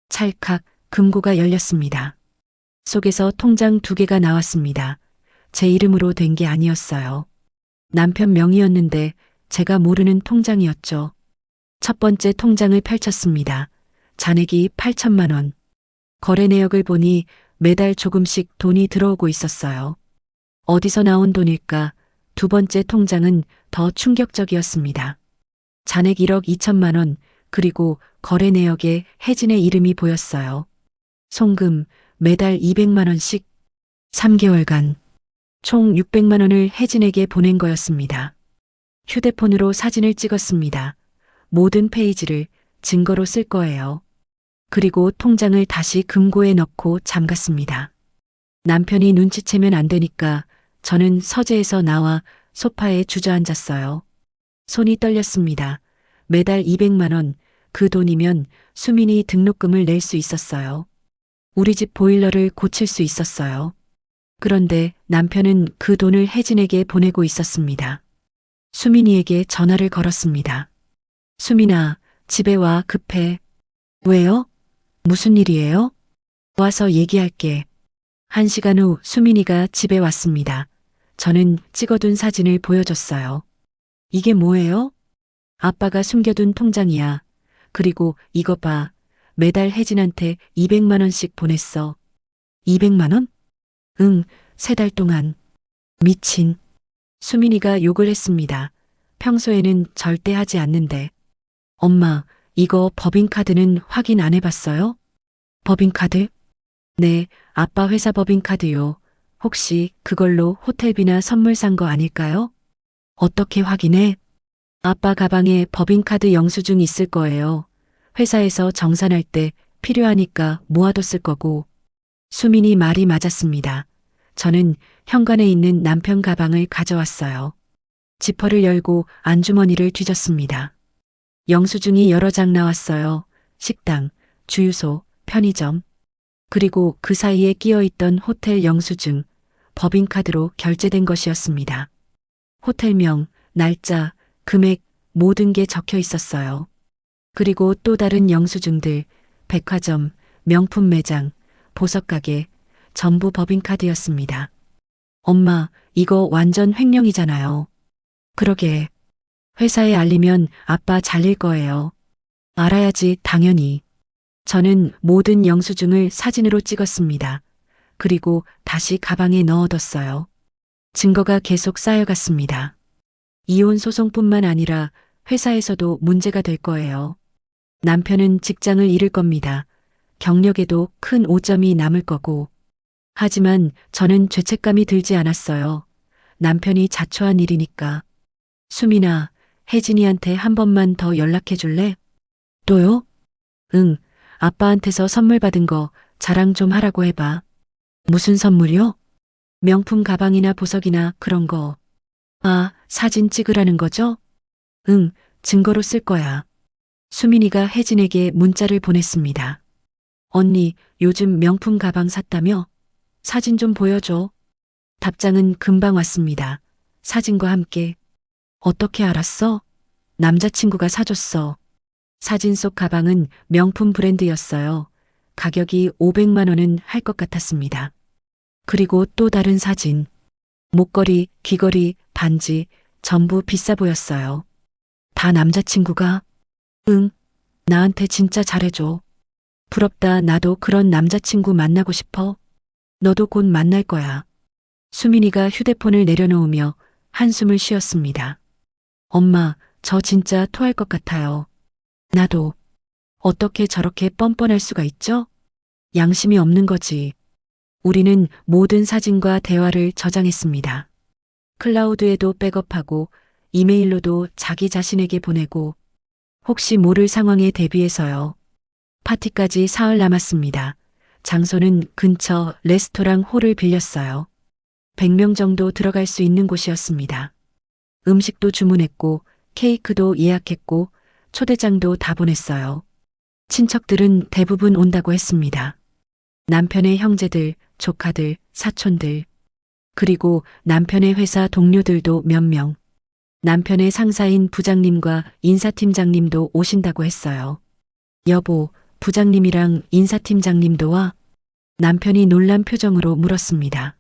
찰칵 금고가 열렸습니다. 속에서 통장 2개가 나왔습니다. 제 이름으로 된 게 아니었어요. 남편 명의였는데 제가 모르는 통장이었죠. 첫 번째 통장을 펼쳤습니다. 잔액이 8천만 원. 거래 내역을 보니 매달 조금씩 돈이 들어오고 있었어요. 어디서 나온 돈일까? 두 번째 통장은 더 충격적이었습니다. 잔액 1억 2천만 원, 그리고 거래 내역에 혜진의 이름이 보였어요. 송금 매달 200만 원씩 3개월간 총 600만 원을 혜진에게 보낸 거였습니다. 휴대폰으로 사진을 찍었습니다. 모든 페이지를 증거로 쓸 거예요. 그리고 통장을 다시 금고에 넣고 잠갔습니다. 남편이 눈치채면 안 되니까 저는 서재에서 나와 소파에 주저앉았어요. 손이 떨렸습니다. 매달 200만 원, 그 돈이면 수민이 등록금을 낼 수 있었어요. 우리 집 보일러를 고칠 수 있었어요. 그런데 남편은 그 돈을 혜진에게 보내고 있었습니다. 수민이에게 전화를 걸었습니다. 수민아, 집에 와, 급해. 왜요? 무슨 일이에요? 와서 얘기할게. 1시간 후 수민이가 집에 왔습니다. 저는 찍어둔 사진을 보여줬어요. 이게 뭐예요? 아빠가 숨겨둔 통장이야. 그리고 이거 봐. 매달 혜진한테 200만 원씩 보냈어. 200만 원? 응, 3달 동안. 미친. 수민이가 욕을 했습니다. 평소에는 절대 하지 않는데. 엄마, 이거 법인카드는 확인 안 해봤어요? 법인카드? 네, 아빠 회사 법인카드요. 혹시 그걸로 호텔비나 선물 산 거 아닐까요? 어떻게 확인해? 아빠 가방에 법인카드 영수증 있을 거예요. 회사에서 정산할 때 필요하니까 모아뒀을 거고. 수민이 말이 맞았습니다. 저는 현관에 있는 남편 가방을 가져왔어요. 지퍼를 열고 안주머니를 뒤졌습니다. 영수증이 여러 장 나왔어요. 식당, 주유소, 편의점. 그리고 그 사이에 끼어 있던 호텔 영수증, 법인카드로 결제된 것이었습니다. 호텔명, 날짜, 금액, 모든 게 적혀 있었어요. 그리고 또 다른 영수증들, 백화점, 명품 매장, 보석가게, 전부 법인카드였습니다. 엄마, 이거 완전 횡령이잖아요. 그러게. 회사에 알리면 아빠 잘릴 거예요. 알아야지, 당연히. 저는 모든 영수증을 사진으로 찍었습니다. 그리고 다시 가방에 넣어뒀어요. 증거가 계속 쌓여갔습니다. 이혼 소송뿐만 아니라 회사에서도 문제가 될 거예요. 남편은 직장을 잃을 겁니다. 경력에도 큰 오점이 남을 거고. 하지만 저는 죄책감이 들지 않았어요. 남편이 자초한 일이니까. 수민아, 혜진이한테 한 번만 더 연락해 줄래? 또요? 응, 아빠한테서 선물 받은 거 자랑 좀 하라고 해봐. 무슨 선물이요? 명품 가방이나 보석이나 그런 거. 아, 사진 찍으라는 거죠? 응, 증거로 쓸 거야. 수민이가 혜진에게 문자를 보냈습니다. 언니, 요즘 명품 가방 샀다며? 사진 좀 보여줘. 답장은 금방 왔습니다. 사진과 함께. 어떻게 알았어? 남자친구가 사줬어. 사진 속 가방은 명품 브랜드였어요. 가격이 500만 원은 할 것 같았습니다. 그리고 또 다른 사진. 목걸이, 귀걸이, 반지, 전부 비싸 보였어요. 다 남자친구가? 응, 나한테 진짜 잘해줘. 부럽다. 나도 그런 남자친구 만나고 싶어. 너도 곧 만날 거야. 수민이가 휴대폰을 내려놓으며 한숨을 쉬었습니다. 엄마, 저 진짜 토할 것 같아요. 나도. 어떻게 저렇게 뻔뻔할 수가 있죠? 양심이 없는 거지. 우리는 모든 사진과 대화를 저장했습니다. 클라우드에도 백업하고 이메일로도 자기 자신에게 보내고 혹시 모를 상황에 대비해서요. 파티까지 사흘 남았습니다. 장소는 근처 레스토랑 홀을 빌렸어요. 100명 정도 들어갈 수 있는 곳이었습니다. 음식도 주문했고 케이크도 예약했고 초대장도 다 보냈어요. 친척들은 대부분 온다고 했습니다. 남편의 형제들, 조카들, 사촌들, 그리고 남편의 회사 동료들도 몇 명. 남편의 상사인 부장님과 인사팀장님도 오신다고 했어요. 여보, 부장님이랑 인사팀장님도 와? 남편이 놀란 표정으로 물었습니다.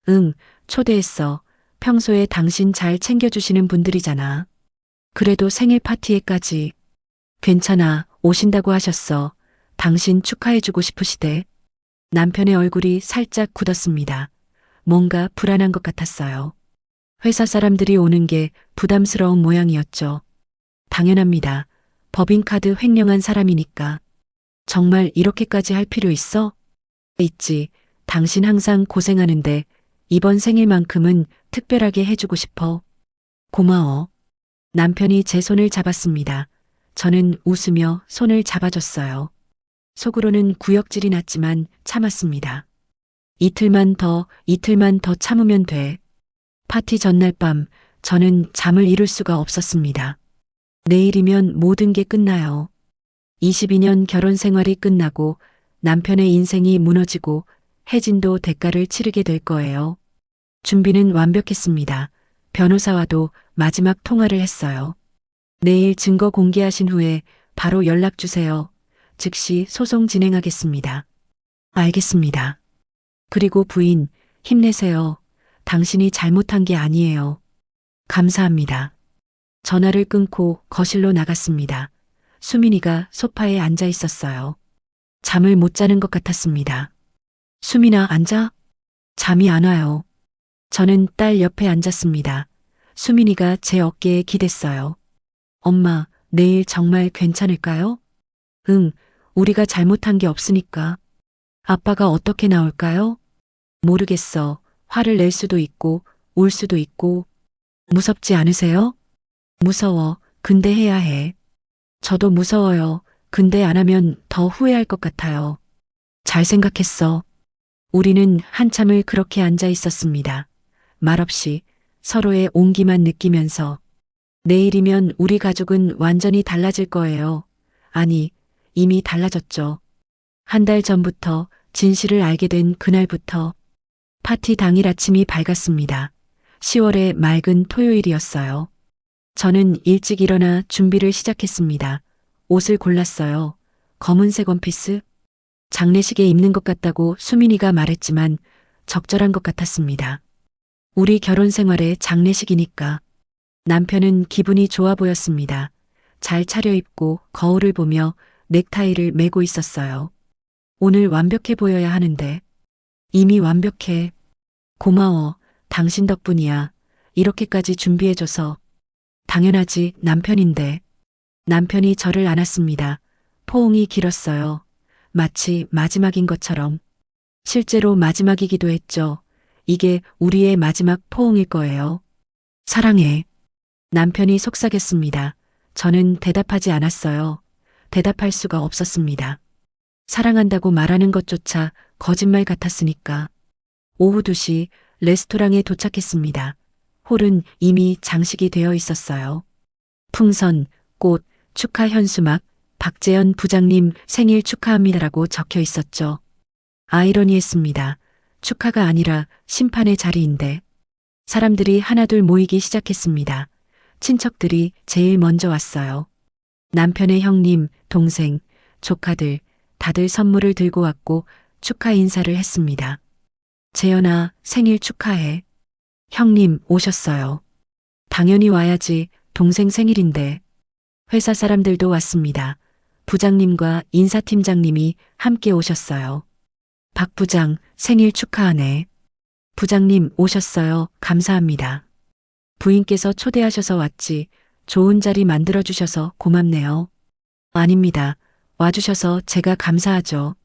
응, 초대했어. 평소에 당신 잘 챙겨주시는 분들이잖아. 그래도 생일 파티에까지. 괜찮아, 오신다고 하셨어. 당신 축하해주고 싶으시대. 남편의 얼굴이 살짝 굳었습니다. 뭔가 불안한 것 같았어요. 회사 사람들이 오는 게 부담스러운 모양이었죠. 당연합니다. 법인카드 횡령한 사람이니까. 정말 이렇게까지 할 필요 있어? 있지. 당신 항상 고생하는데 이번 생일만큼은 특별하게 해주고 싶어. 고마워. 남편이 제 손을 잡았습니다. 저는 웃으며 손을 잡아줬어요. 속으로는 구역질이 났지만 참았습니다. 이틀만 더 참으면 돼. 파티 전날 밤 저는 잠을 이룰 수가 없었습니다. 내일이면 모든 게 끝나요. 22년 결혼 생활이 끝나고 남편의 인생이 무너지고 혜진도 대가를 치르게 될 거예요. 준비는 완벽했습니다. 변호사와도 마지막 통화를 했어요. 내일 증거 공개하신 후에 바로 연락 주세요. 즉시 소송 진행하겠습니다. 알겠습니다. 그리고 부인, 힘내세요. 당신이 잘못한 게 아니에요. 감사합니다. 전화를 끊고 거실로 나갔습니다. 수민이가 소파에 앉아 있었어요. 잠을 못 자는 것 같았습니다. 수민아, 앉아? 잠이 안 와요. 저는 딸 옆에 앉았습니다. 수민이가 제 어깨에 기댔어요. 엄마, 내일 정말 괜찮을까요? 응, 우리가 잘못한 게 없으니까. 아빠가 어떻게 나올까요? 모르겠어. 화를 낼 수도 있고, 울 수도 있고. 무섭지 않으세요? 무서워. 근데 해야 해. 저도 무서워요. 근데 안 하면 더 후회할 것 같아요. 잘 생각했어. 우리는 한참을 그렇게 앉아 있었습니다. 말없이 서로의 온기만 느끼면서 내일이면 우리 가족은 완전히 달라질 거예요. 아니, 이미 달라졌죠. 한 달 전부터 진실을 알게 된 그날부터 파티 당일 아침이 밝았습니다. 10월의 맑은 토요일이었어요. 저는 일찍 일어나 준비를 시작했습니다. 옷을 골랐어요. 검은색 원피스? 장례식에 입는 것 같다고 수민이가 말했지만 적절한 것 같았습니다. 우리 결혼 생활의 장례식이니까. 남편은 기분이 좋아 보였습니다. 잘 차려입고 거울을 보며 넥타이를 매고 있었어요. 오늘 완벽해 보여야 하는데. 이미 완벽해. 고마워. 당신 덕분이야. 이렇게까지 준비해줘서. 당연하지, 남편인데. 남편이 저를 안았습니다. 포옹이 길었어요. 마치 마지막인 것처럼. 실제로 마지막이기도 했죠. 이게 우리의 마지막 포옹일 거예요. 사랑해. 남편이 속삭였습니다. 저는 대답하지 않았어요. 대답할 수가 없었습니다. 사랑한다고 말하는 것조차 거짓말 같았으니까. 오후 2시 레스토랑에 도착했습니다. 홀은 이미 장식이 되어 있었어요. 풍선, 꽃, 축하 현수막, 박재현 부장님 생일 축하합니다라고 적혀 있었죠. 아이러니했습니다. 축하가 아니라 심판의 자리인데. 사람들이 하나둘 모이기 시작했습니다. 친척들이 제일 먼저 왔어요. 남편의 형님, 동생, 조카들, 다들 선물을 들고 왔고 축하 인사를 했습니다. 재현아, 생일 축하해. 형님 오셨어요. 당연히 와야지, 동생 생일인데. 회사 사람들도 왔습니다. 부장님과 인사팀장님이 함께 오셨어요. 박 부장, 생일 축하하네. 부장님 오셨어요. 감사합니다. 부인께서 초대하셔서 왔지. 좋은 자리 만들어주셔서 고맙네요. 아닙니다. 와주셔서 제가 감사하죠.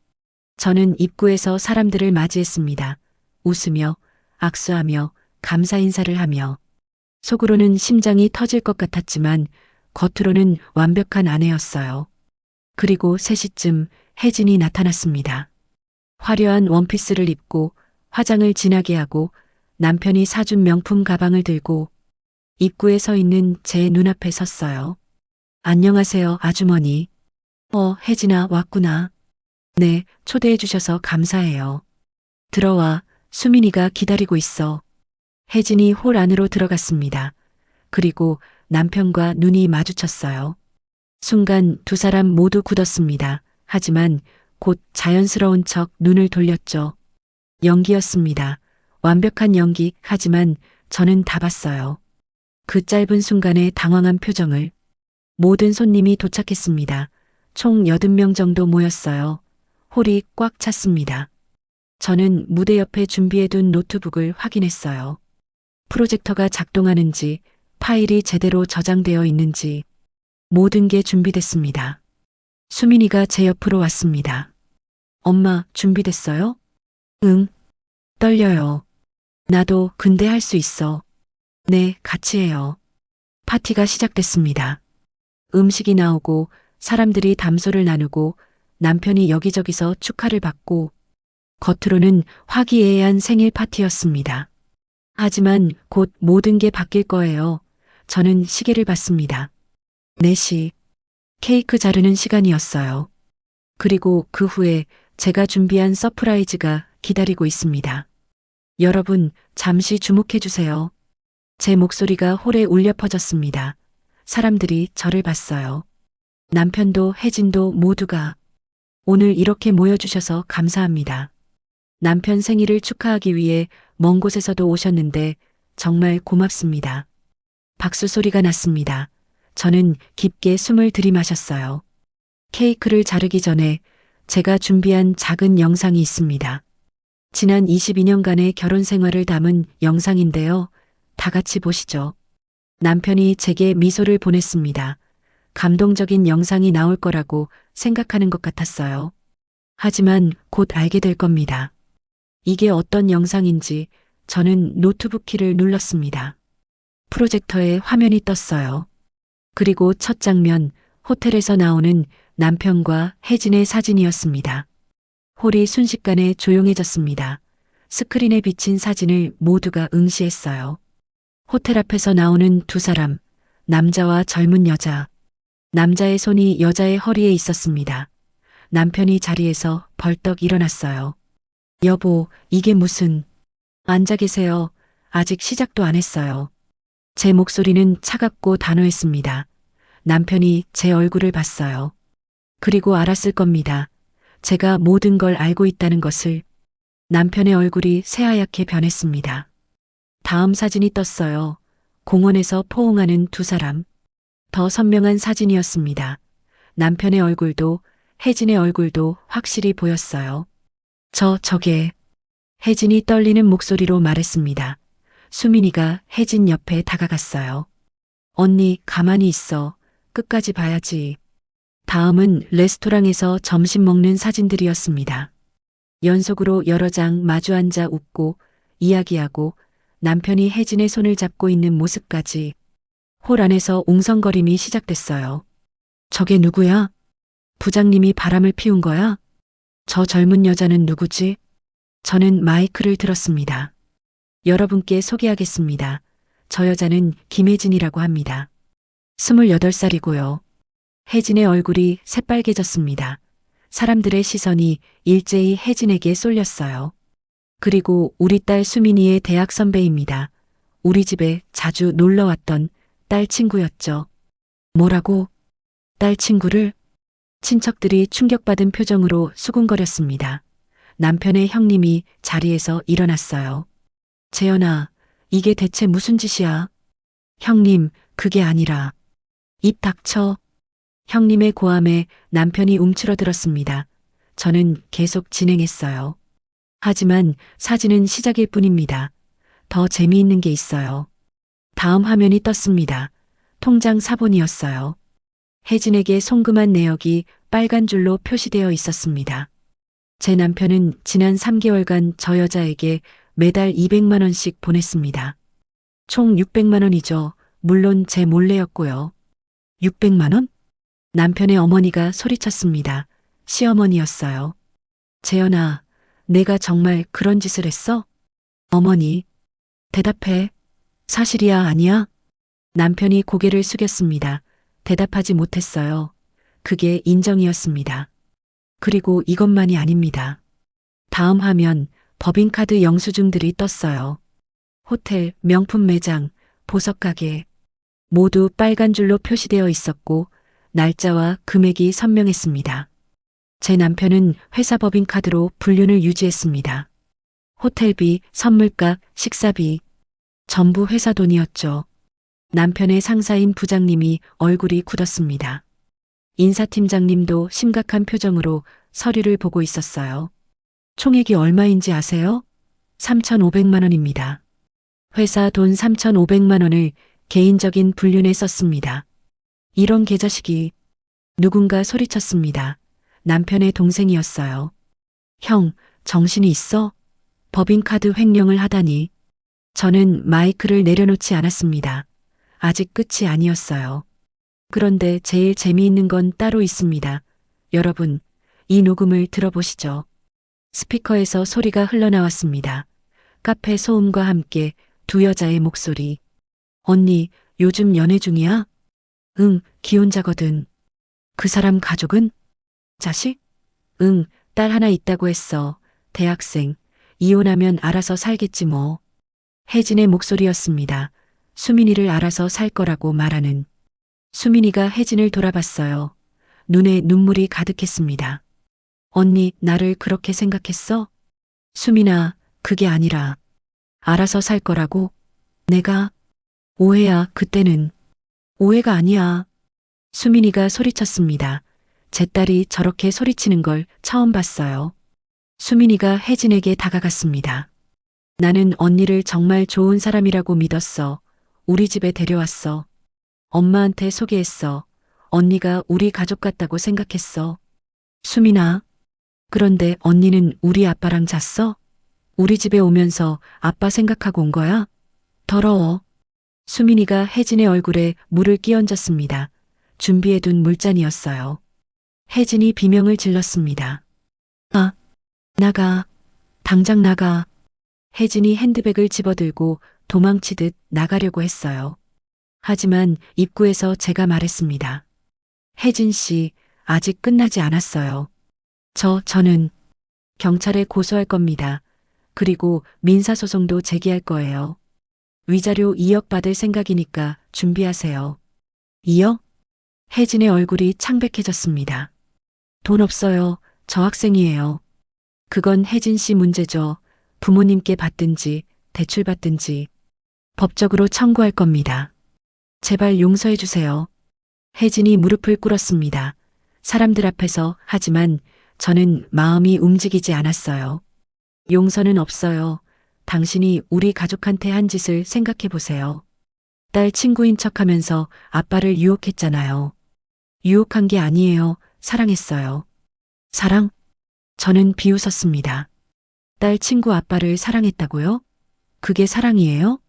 저는 입구에서 사람들을 맞이했습니다. 웃으며, 악수하며, 감사 인사를 하며. 속으로는 심장이 터질 것 같았지만 겉으로는 완벽한 아내였어요. 그리고 3시쯤 혜진이 나타났습니다. 화려한 원피스를 입고 화장을 진하게 하고 남편이 사준 명품 가방을 들고 입구에 서 있는 제 눈앞에 섰어요. 안녕하세요, 아주머니. 혜진아, 왔구나. 네, 초대해 주셔서 감사해요. 들어와, 수민이가 기다리고 있어. 혜진이 홀 안으로 들어갔습니다. 그리고 남편과 눈이 마주쳤어요. 순간 두 사람 모두 굳었습니다. 하지만 곧 자연스러운 척 눈을 돌렸죠. 연기였습니다. 완벽한 연기, 하지만 저는 다 봤어요. 그 짧은 순간의 당황한 표정을. 모든 손님이 도착했습니다. 총 80명 정도 모였어요. 홀이 꽉 찼습니다. 저는 무대 옆에 준비해둔 노트북을 확인했어요. 프로젝터가 작동하는지, 파일이 제대로 저장되어 있는지, 모든 게 준비됐습니다. 수민이가 제 옆으로 왔습니다. 엄마, 준비됐어요? 응. 떨려요. 나도 근데 할 수 있어. 네, 같이 해요. 파티가 시작됐습니다. 음식이 나오고 사람들이 담소를 나누고 남편이 여기저기서 축하를 받고 겉으로는 화기애애한 생일 파티였습니다. 하지만 곧 모든 게 바뀔 거예요. 저는 시계를 봤습니다. 4시. 케이크 자르는 시간이었어요. 그리고 그 후에 제가 준비한 서프라이즈가 기다리고 있습니다. 여러분, 잠시 주목해 주세요. 제 목소리가 홀에 울려 퍼졌습니다. 사람들이 저를 봤어요. 남편도 혜진도 모두가 오늘 이렇게 모여주셔서 감사합니다. 남편 생일을 축하하기 위해 먼 곳에서도 오셨는데 정말 고맙습니다. 박수 소리가 났습니다. 저는 깊게 숨을 들이마셨어요. 케이크를 자르기 전에 제가 준비한 작은 영상이 있습니다. 지난 22년간의 결혼 생활을 담은 영상인데요. 다 같이 보시죠. 남편이 제게 미소를 보냈습니다. 감동적인 영상이 나올 거라고 생각하는 것 같았어요. 하지만 곧 알게 될 겁니다. 이게 어떤 영상인지 저는 노트북 키를 눌렀습니다. 프로젝터에 화면이 떴어요. 그리고 첫 장면, 호텔에서 나오는 남편과 혜진의 사진이었습니다. 홀이 순식간에 조용해졌습니다. 스크린에 비친 사진을 모두가 응시했어요. 호텔 앞에서 나오는 두 사람, 남자와 젊은 여자. 남자의 손이 여자의 허리에 있었습니다. 남편이 자리에서 벌떡 일어났어요. 여보, 이게 무슨... 앉아 계세요. 아직 시작도 안 했어요. 제 목소리는 차갑고 단호했습니다. 남편이 제 얼굴을 봤어요. 그리고 알았을 겁니다. 제가 모든 걸 알고 있다는 것을. 남편의 얼굴이 새하얗게 변했습니다. 다음 사진이 떴어요. 공원에서 포옹하는 두 사람. 더 선명한 사진이었습니다. 남편의 얼굴도 혜진의 얼굴도 확실히 보였어요. 저게... 혜진이 떨리는 목소리로 말했습니다. 수민이가 혜진 옆에 다가갔어요. 언니, 가만히 있어. 끝까지 봐야지. 다음은 레스토랑에서 점심 먹는 사진들이었습니다. 연속으로 여러 장 마주 앉아 웃고 이야기하고 남편이 혜진의 손을 잡고 있는 모습까지. 홀 안에서 웅성거림이 시작됐어요. 저게 누구야? 부장님이 바람을 피운 거야? 저 젊은 여자는 누구지? 저는 마이크를 들었습니다. 여러분께 소개하겠습니다. 저 여자는 김혜진이라고 합니다. 28살이고요. 혜진의 얼굴이 새빨개졌습니다. 사람들의 시선이 일제히 혜진에게 쏠렸어요. 그리고 우리 딸 수민이의 대학 선배입니다. 우리 집에 자주 놀러 왔던 딸 친구였죠. 뭐라고? 딸 친구를? 친척들이 충격받은 표정으로 수군거렸습니다. 남편의 형님이 자리에서 일어났어요. 재현아, 이게 대체 무슨 짓이야? 형님, 그게 아니라. 입 닥쳐. 형님의 고함에 남편이 움츠러들었습니다. 저는 계속 진행했어요. 하지만 사진은 시작일 뿐입니다. 더 재미있는 게 있어요. 다음 화면이 떴습니다. 통장 사본이었어요. 혜진에게 송금한 내역이 빨간 줄로 표시되어 있었습니다. 제 남편은 지난 3개월간 저 여자에게 매달 200만 원씩 보냈습니다. 총 600만 원이죠. 물론 제 몰래였고요. 600만 원? 남편의 어머니가 소리쳤습니다. 시어머니였어요. 재현아, 내가 정말 그런 짓을 했어? 어머니, 대답해. 사실이야, 아니야? 남편이 고개를 숙였습니다. 대답하지 못했어요. 그게 인정이었습니다. 그리고 이것만이 아닙니다. 다음 화면, 법인카드 영수증들이 떴어요. 호텔, 명품 매장, 보석가게. 모두 빨간 줄로 표시되어 있었고, 날짜와 금액이 선명했습니다. 제 남편은 회사 법인카드로 불륜을 유지했습니다. 호텔비, 선물값, 식사비. 전부 회사 돈이었죠. 남편의 상사인 부장님이 얼굴이 굳었습니다. 인사팀장님도 심각한 표정으로 서류를 보고 있었어요. 총액이 얼마인지 아세요? 3,500만 원입니다. 회사 돈 3,500만 원을 개인적인 불륜에 썼습니다. 이런 개자식이. 누군가 소리쳤습니다. 남편의 동생이었어요. 형, 정신이 있어? 법인카드 횡령을 하다니. 저는 마이크를 내려놓지 않았습니다. 아직 끝이 아니었어요. 그런데 제일 재미있는 건 따로 있습니다. 여러분, 이 녹음을 들어보시죠. 스피커에서 소리가 흘러나왔습니다. 카페 소음과 함께 두 여자의 목소리. 언니, 요즘 연애 중이야? 응, 기혼자거든. 그 사람 가족은? 자식? 응, 딸 하나 있다고 했어. 대학생. 이혼하면 알아서 살겠지 뭐. 혜진의 목소리였습니다. 수민이를 알아서 살 거라고 말하는. 수민이가 혜진을 돌아봤어요. 눈에 눈물이 가득했습니다. 언니, 나를 그렇게 생각했어? 수민아, 그게 아니라. 알아서 살 거라고? 내가? 오해야, 그때는. 오해가 아니야. 수민이가 소리쳤습니다. 제 딸이 저렇게 소리치는 걸 처음 봤어요. 수민이가 혜진에게 다가갔습니다. 나는 언니를 정말 좋은 사람이라고 믿었어. 우리 집에 데려왔어. 엄마한테 소개했어. 언니가 우리 가족 같다고 생각했어. 수민아. 그런데 언니는 우리 아빠랑 잤어? 우리 집에 오면서 아빠 생각하고 온 거야? 더러워. 수민이가 혜진의 얼굴에 물을 끼얹었습니다. 준비해둔 물잔이었어요. 혜진이 비명을 질렀습니다. 아, 나가. 당장 나가. 혜진이 핸드백을 집어들고 도망치듯 나가려고 했어요. 하지만 입구에서 제가 말했습니다. 혜진 씨, 아직 끝나지 않았어요. 저는 경찰에 고소할 겁니다. 그리고 민사소송도 제기할 거예요. 위자료 2억 받을 생각이니까 준비하세요. 2억? 혜진의 얼굴이 창백해졌습니다. 돈 없어요. 저 학생이에요. 그건 혜진 씨 문제죠. 부모님께 받든지 대출 받든지 법적으로 청구할 겁니다. 제발 용서해 주세요. 혜진이 무릎을 꿇었습니다. 사람들 앞에서. 하지만 저는 마음이 움직이지 않았어요. 용서는 없어요. 당신이 우리 가족한테 한 짓을 생각해 보세요. 딸 친구인 척하면서 아빠를 유혹했잖아요. 유혹한 게 아니에요. 사랑했어요. 사랑? 저는 비웃었습니다. 딸 친구 아빠를 사랑했다고요? 그게 사랑이에요?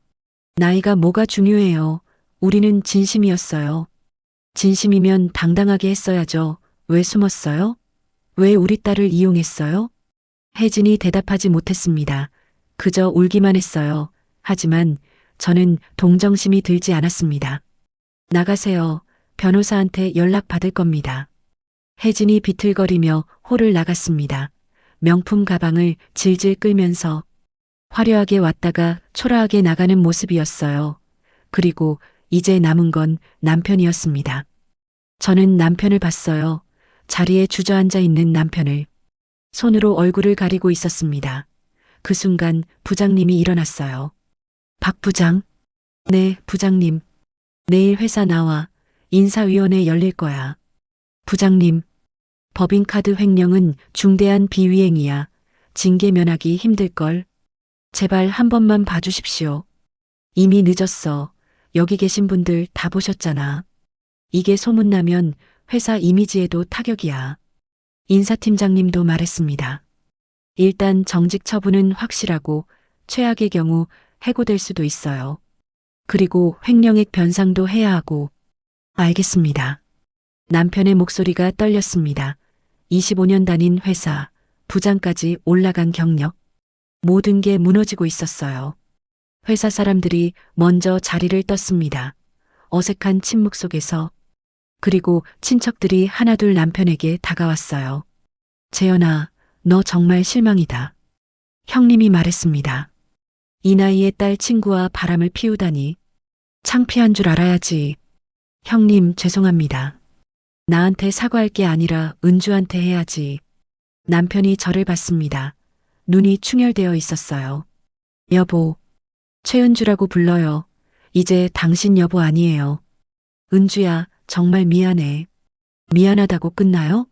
나이가 뭐가 중요해요. 우리는 진심이었어요. 진심이면 당당하게 했어야죠. 왜 숨었어요? 왜 우리 딸을 이용했어요? 혜진이 대답하지 못했습니다. 그저 울기만 했어요. 하지만 저는 동정심이 들지 않았습니다. 나가세요. 변호사한테 연락 받을 겁니다. 혜진이 비틀거리며 홀을 나갔습니다. 명품 가방을 질질 끌면서 화려하게 왔다가 초라하게 나가는 모습이었어요. 그리고 이제 남은 건 남편이었습니다. 저는 남편을 봤어요. 자리에 주저앉아 있는 남편을. 손으로 얼굴을 가리고 있었습니다. 그 순간 부장님이 일어났어요. 박 부장? 네, 부장님. 내일 회사 나와. 인사위원회 열릴 거야. 부장님, 법인카드 횡령은 중대한 비위행이야. 징계 면하기 힘들걸. 제발 한 번만 봐주십시오. 이미 늦었어. 여기 계신 분들 다 보셨잖아. 이게 소문나면 회사 이미지에도 타격이야. 인사팀장님도 말했습니다. 일단 정직 처분은 확실하고 최악의 경우 해고될 수도 있어요. 그리고 횡령액 변상도 해야 하고. 알겠습니다. 남편의 목소리가 떨렸습니다. 25년 다닌 회사, 부장까지 올라간 경력. 모든 게 무너지고 있었어요. 회사 사람들이 먼저 자리를 떴습니다. 어색한 침묵 속에서. 그리고 친척들이 하나둘 남편에게 다가왔어요. 재현아, 너 정말 실망이다. 형님이 말했습니다. 이 나이에 딸 친구와 바람을 피우다니. 창피한 줄 알아야지. 형님, 죄송합니다. 나한테 사과할 게 아니라 은주한테 해야지. 남편이 저를 봤습니다. 눈이 충혈되어 있었어요. 여보, 최은주라고 불러요. 이제 당신 여보 아니에요. 은주야, 정말 미안해. 미안하다고 끝나요?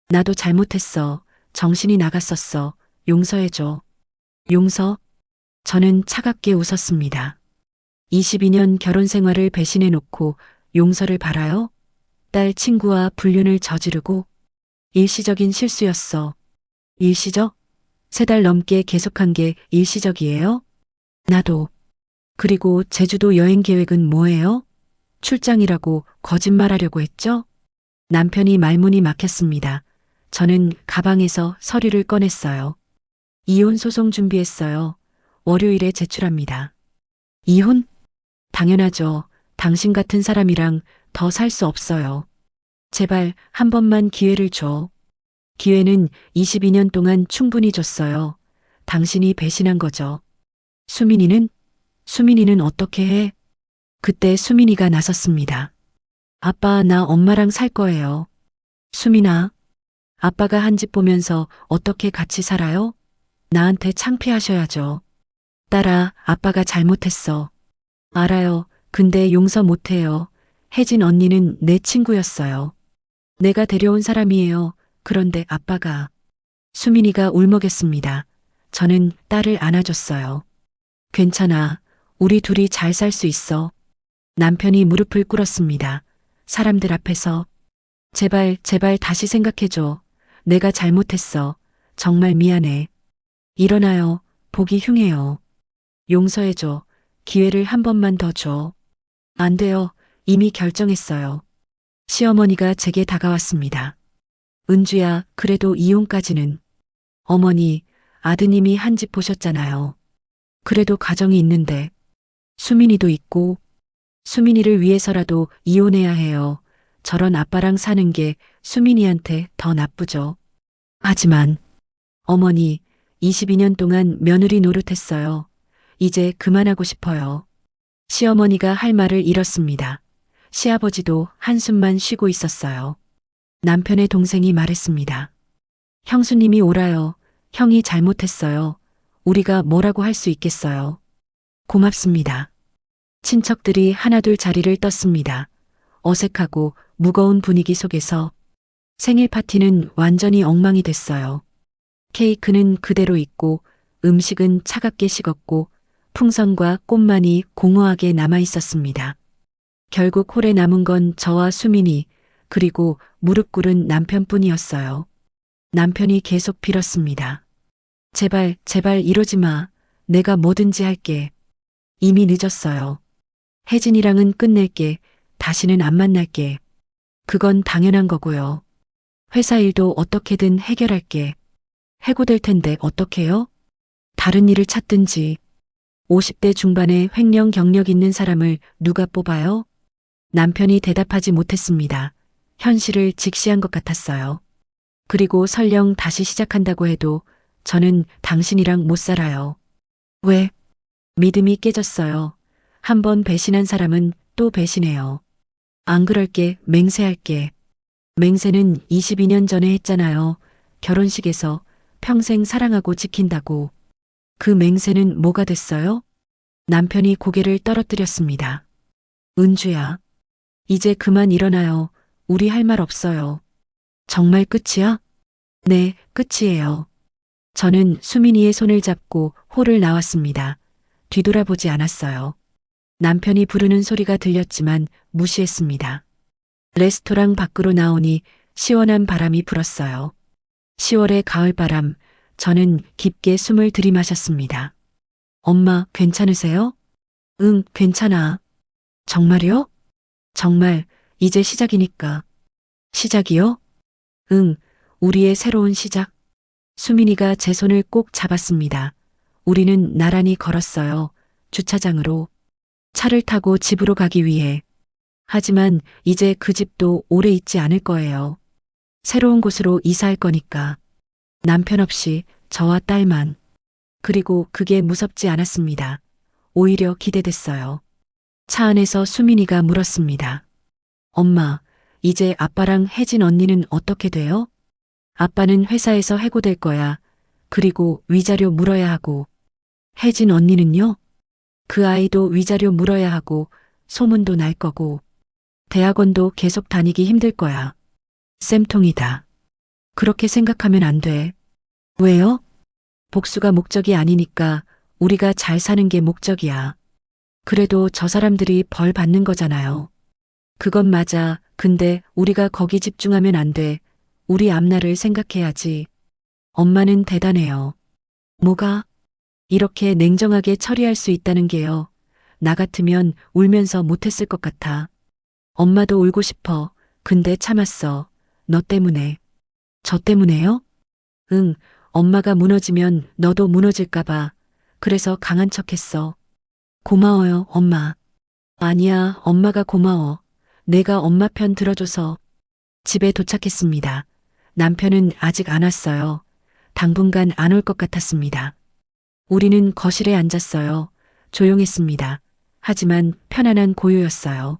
나도 잘못했어. 정신이 나갔었어. 용서해줘. 용서? 저는 차갑게 웃었습니다. 22년 결혼 생활을 배신해놓고 용서를 바라요? 딸 친구와 불륜을 저지르고. 일시적인 실수였어. 일시적? 3달 넘게 계속한 게 일시적이에요? 나도. 그리고 제주도 여행 계획은 뭐예요? 출장이라고 거짓말하려고 했죠? 남편이 말문이 막혔습니다. 저는 가방에서 서류를 꺼냈어요. 이혼 소송 준비했어요. 월요일에 제출합니다. 이혼? 당연하죠. 당신 같은 사람이랑 더 살 수 없어요. 제발 한 번만 기회를 줘. 기회는 22년 동안 충분히 줬어요. 당신이 배신한 거죠. 수민이는 어떻게 해? 그때 수민이가 나섰습니다. 아빠, 나 엄마랑 살 거예요. 수민아, 아빠가 한 집 보면서 어떻게 같이 살아요? 나한테 창피하셔야죠. 딸아, 아빠가 잘못했어. 알아요. 근데 용서 못해요. 혜진 언니는 내 친구였어요. 내가 데려온 사람이에요. 그런데 아빠가. 수민이가 울먹였습니다. 저는 딸을 안아줬어요. 괜찮아. 우리 둘이 잘 살 수 있어. 남편이 무릎을 꿇었습니다. 사람들 앞에서. 제발, 제발 다시 생각해줘. 내가 잘못했어. 정말 미안해. 일어나요. 보기 흉해요. 용서해줘. 기회를 한 번만 더 줘. 안 돼요. 이미 결정했어요. 시어머니가 제게 다가왔습니다. 은주야, 그래도 이혼까지는. 어머니, 아드님이 한 집 보셨잖아요. 그래도 가정이 있는데. 수민이도 있고. 수민이를 위해서라도 이혼해야 해요. 저런 아빠랑 사는 게 수민이한테 더 나쁘죠. 하지만, 어머니, 22년 동안 며느리 노릇했어요. 이제 그만하고 싶어요. 시어머니가 할 말을 잃었습니다. 시아버지도 한숨만 쉬고 있었어요. 남편의 동생이 말했습니다. 형수님이 오라요. 형이 잘못했어요. 우리가 뭐라고 할 수 있겠어요. 고맙습니다. 친척들이 하나둘 자리를 떴습니다. 어색하고 무거운 분위기 속에서 생일 파티는 완전히 엉망이 됐어요. 케이크는 그대로 있고 음식은 차갑게 식었고 풍선과 꽃만이 공허하게 남아 있었습니다. 결국 홀에 남은 건 저와 수민이 그리고 무릎 꿇은 남편뿐이었어요. 남편이 계속 빌었습니다. 제발, 제발 이러지 마. 내가 뭐든지 할게. 이미 늦었어요. 혜진이랑은 끝낼게. 다시는 안 만날게. 그건 당연한 거고요. 회사 일도 어떻게든 해결할게. 해고될 텐데 어떡해요? 다른 일을 찾든지. 50대 중반에 횡령 경력 있는 사람을 누가 뽑아요? 남편이 대답하지 못했습니다. 현실을 직시한 것 같았어요. 그리고 설령 다시 시작한다고 해도 저는 당신이랑 못 살아요. 왜? 믿음이 깨졌어요. 한 번 배신한 사람은 또 배신해요. 안 그럴게, 맹세할게. 맹세는 22년 전에 했잖아요. 결혼식에서 평생 사랑하고 지킨다고. 그 맹세는 뭐가 됐어요? 남편이 고개를 떨어뜨렸습니다. 은주야, 이제 그만 일어나요. 우리 할 말 없어요. 정말 끝이야? 네, 끝이에요. 저는 수민이의 손을 잡고 홀을 나왔습니다. 뒤돌아보지 않았어요. 남편이 부르는 소리가 들렸지만 무시했습니다. 레스토랑 밖으로 나오니 시원한 바람이 불었어요. 10월의 가을바람, 저는 깊게 숨을 들이마셨습니다. 엄마, 괜찮으세요? 응, 괜찮아. 정말요? 정말, 이제 시작이니까. 시작이요? 응, 우리의 새로운 시작. 수민이가 제 손을 꼭 잡았습니다. 우리는 나란히 걸었어요. 주차장으로. 차를 타고 집으로 가기 위해. 하지만 이제 그 집도 오래 있지 않을 거예요. 새로운 곳으로 이사할 거니까. 남편 없이 저와 딸만. 그리고 그게 무섭지 않았습니다. 오히려 기대됐어요. 차 안에서 수민이가 물었습니다. 엄마, 이제 아빠랑 혜진 언니는 어떻게 돼요? 아빠는 회사에서 해고될 거야. 그리고 위자료 물어야 하고. 혜진 언니는요? 그 아이도 위자료 물어야 하고 소문도 날 거고. 대학원도 계속 다니기 힘들 거야. 쌤통이다. 그렇게 생각하면 안 돼. 왜요? 복수가 목적이 아니니까 우리가 잘 사는 게 목적이야. 그래도 저 사람들이 벌 받는 거잖아요. 그건 맞아. 근데 우리가 거기 집중하면 안 돼. 우리 앞날을 생각해야지. 엄마는 대단해요. 뭐가? 이렇게 냉정하게 처리할 수 있다는 게요. 나 같으면 울면서 못했을 것 같아. 엄마도 울고 싶어. 근데 참았어. 너 때문에. 저 때문에요? 응, 엄마가 무너지면 너도 무너질까봐. 그래서 강한 척했어. 고마워요, 엄마. 아니야, 엄마가 고마워. 내가 엄마 편 들어줘서. 집에 도착했습니다. 남편은 아직 안 왔어요. 당분간 안 올 것 같았습니다. 우리는 거실에 앉았어요. 조용했습니다. 하지만 편안한 고요였어요.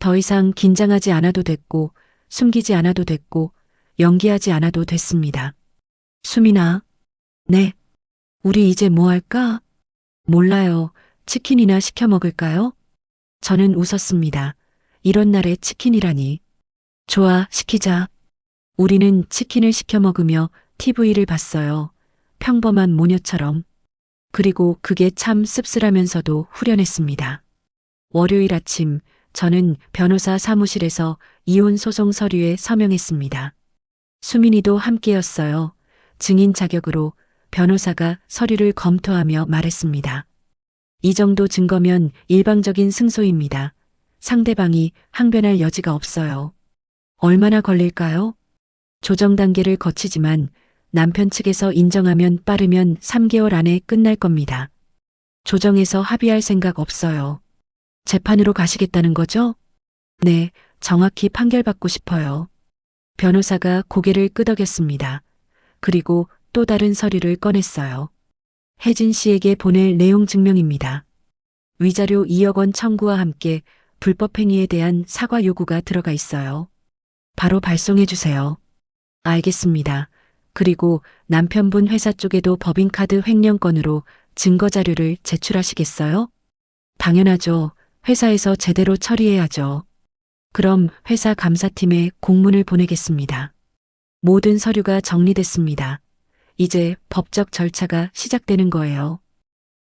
더 이상 긴장하지 않아도 됐고, 숨기지 않아도 됐고, 연기하지 않아도 됐습니다. 수민아. 네. 우리 이제 뭐 할까? 몰라요. 치킨이나 시켜 먹을까요? 저는 웃었습니다. 이런 날에 치킨이라니. 좋아, 시키자. 우리는 치킨을 시켜 먹으며 TV를 봤어요. 평범한 모녀처럼. 그리고 그게 참 씁쓸하면서도 후련했습니다. 월요일 아침, 저는 변호사 사무실에서 이혼 소송 서류에 서명했습니다. 수민이도 함께였어요. 증인 자격으로 변호사가 서류를 검토하며 말했습니다. 이 정도 증거면 일방적인 승소입니다. 상대방이 항변할 여지가 없어요. 얼마나 걸릴까요? 조정 단계를 거치지만 남편 측에서 인정하면 빠르면 3개월 안에 끝날 겁니다. 조정에서 합의할 생각 없어요. 재판으로 가시겠다는 거죠? 네, 정확히 판결받고 싶어요. 변호사가 고개를 끄덕였습니다. 그리고 또 다른 서류를 꺼냈어요. 혜진 씨에게 보낼 내용 증명입니다. 위자료 2억 원 청구와 함께 불법행위에 대한 사과 요구가 들어가 있어요. 바로 발송해 주세요. 알겠습니다. 그리고 남편분 회사 쪽에도 법인카드 횡령건으로 증거 자료를 제출하시겠어요? 당연하죠. 회사에서 제대로 처리해야죠. 그럼 회사 감사팀에 공문을 보내겠습니다. 모든 서류가 정리됐습니다. 이제 법적 절차가 시작되는 거예요.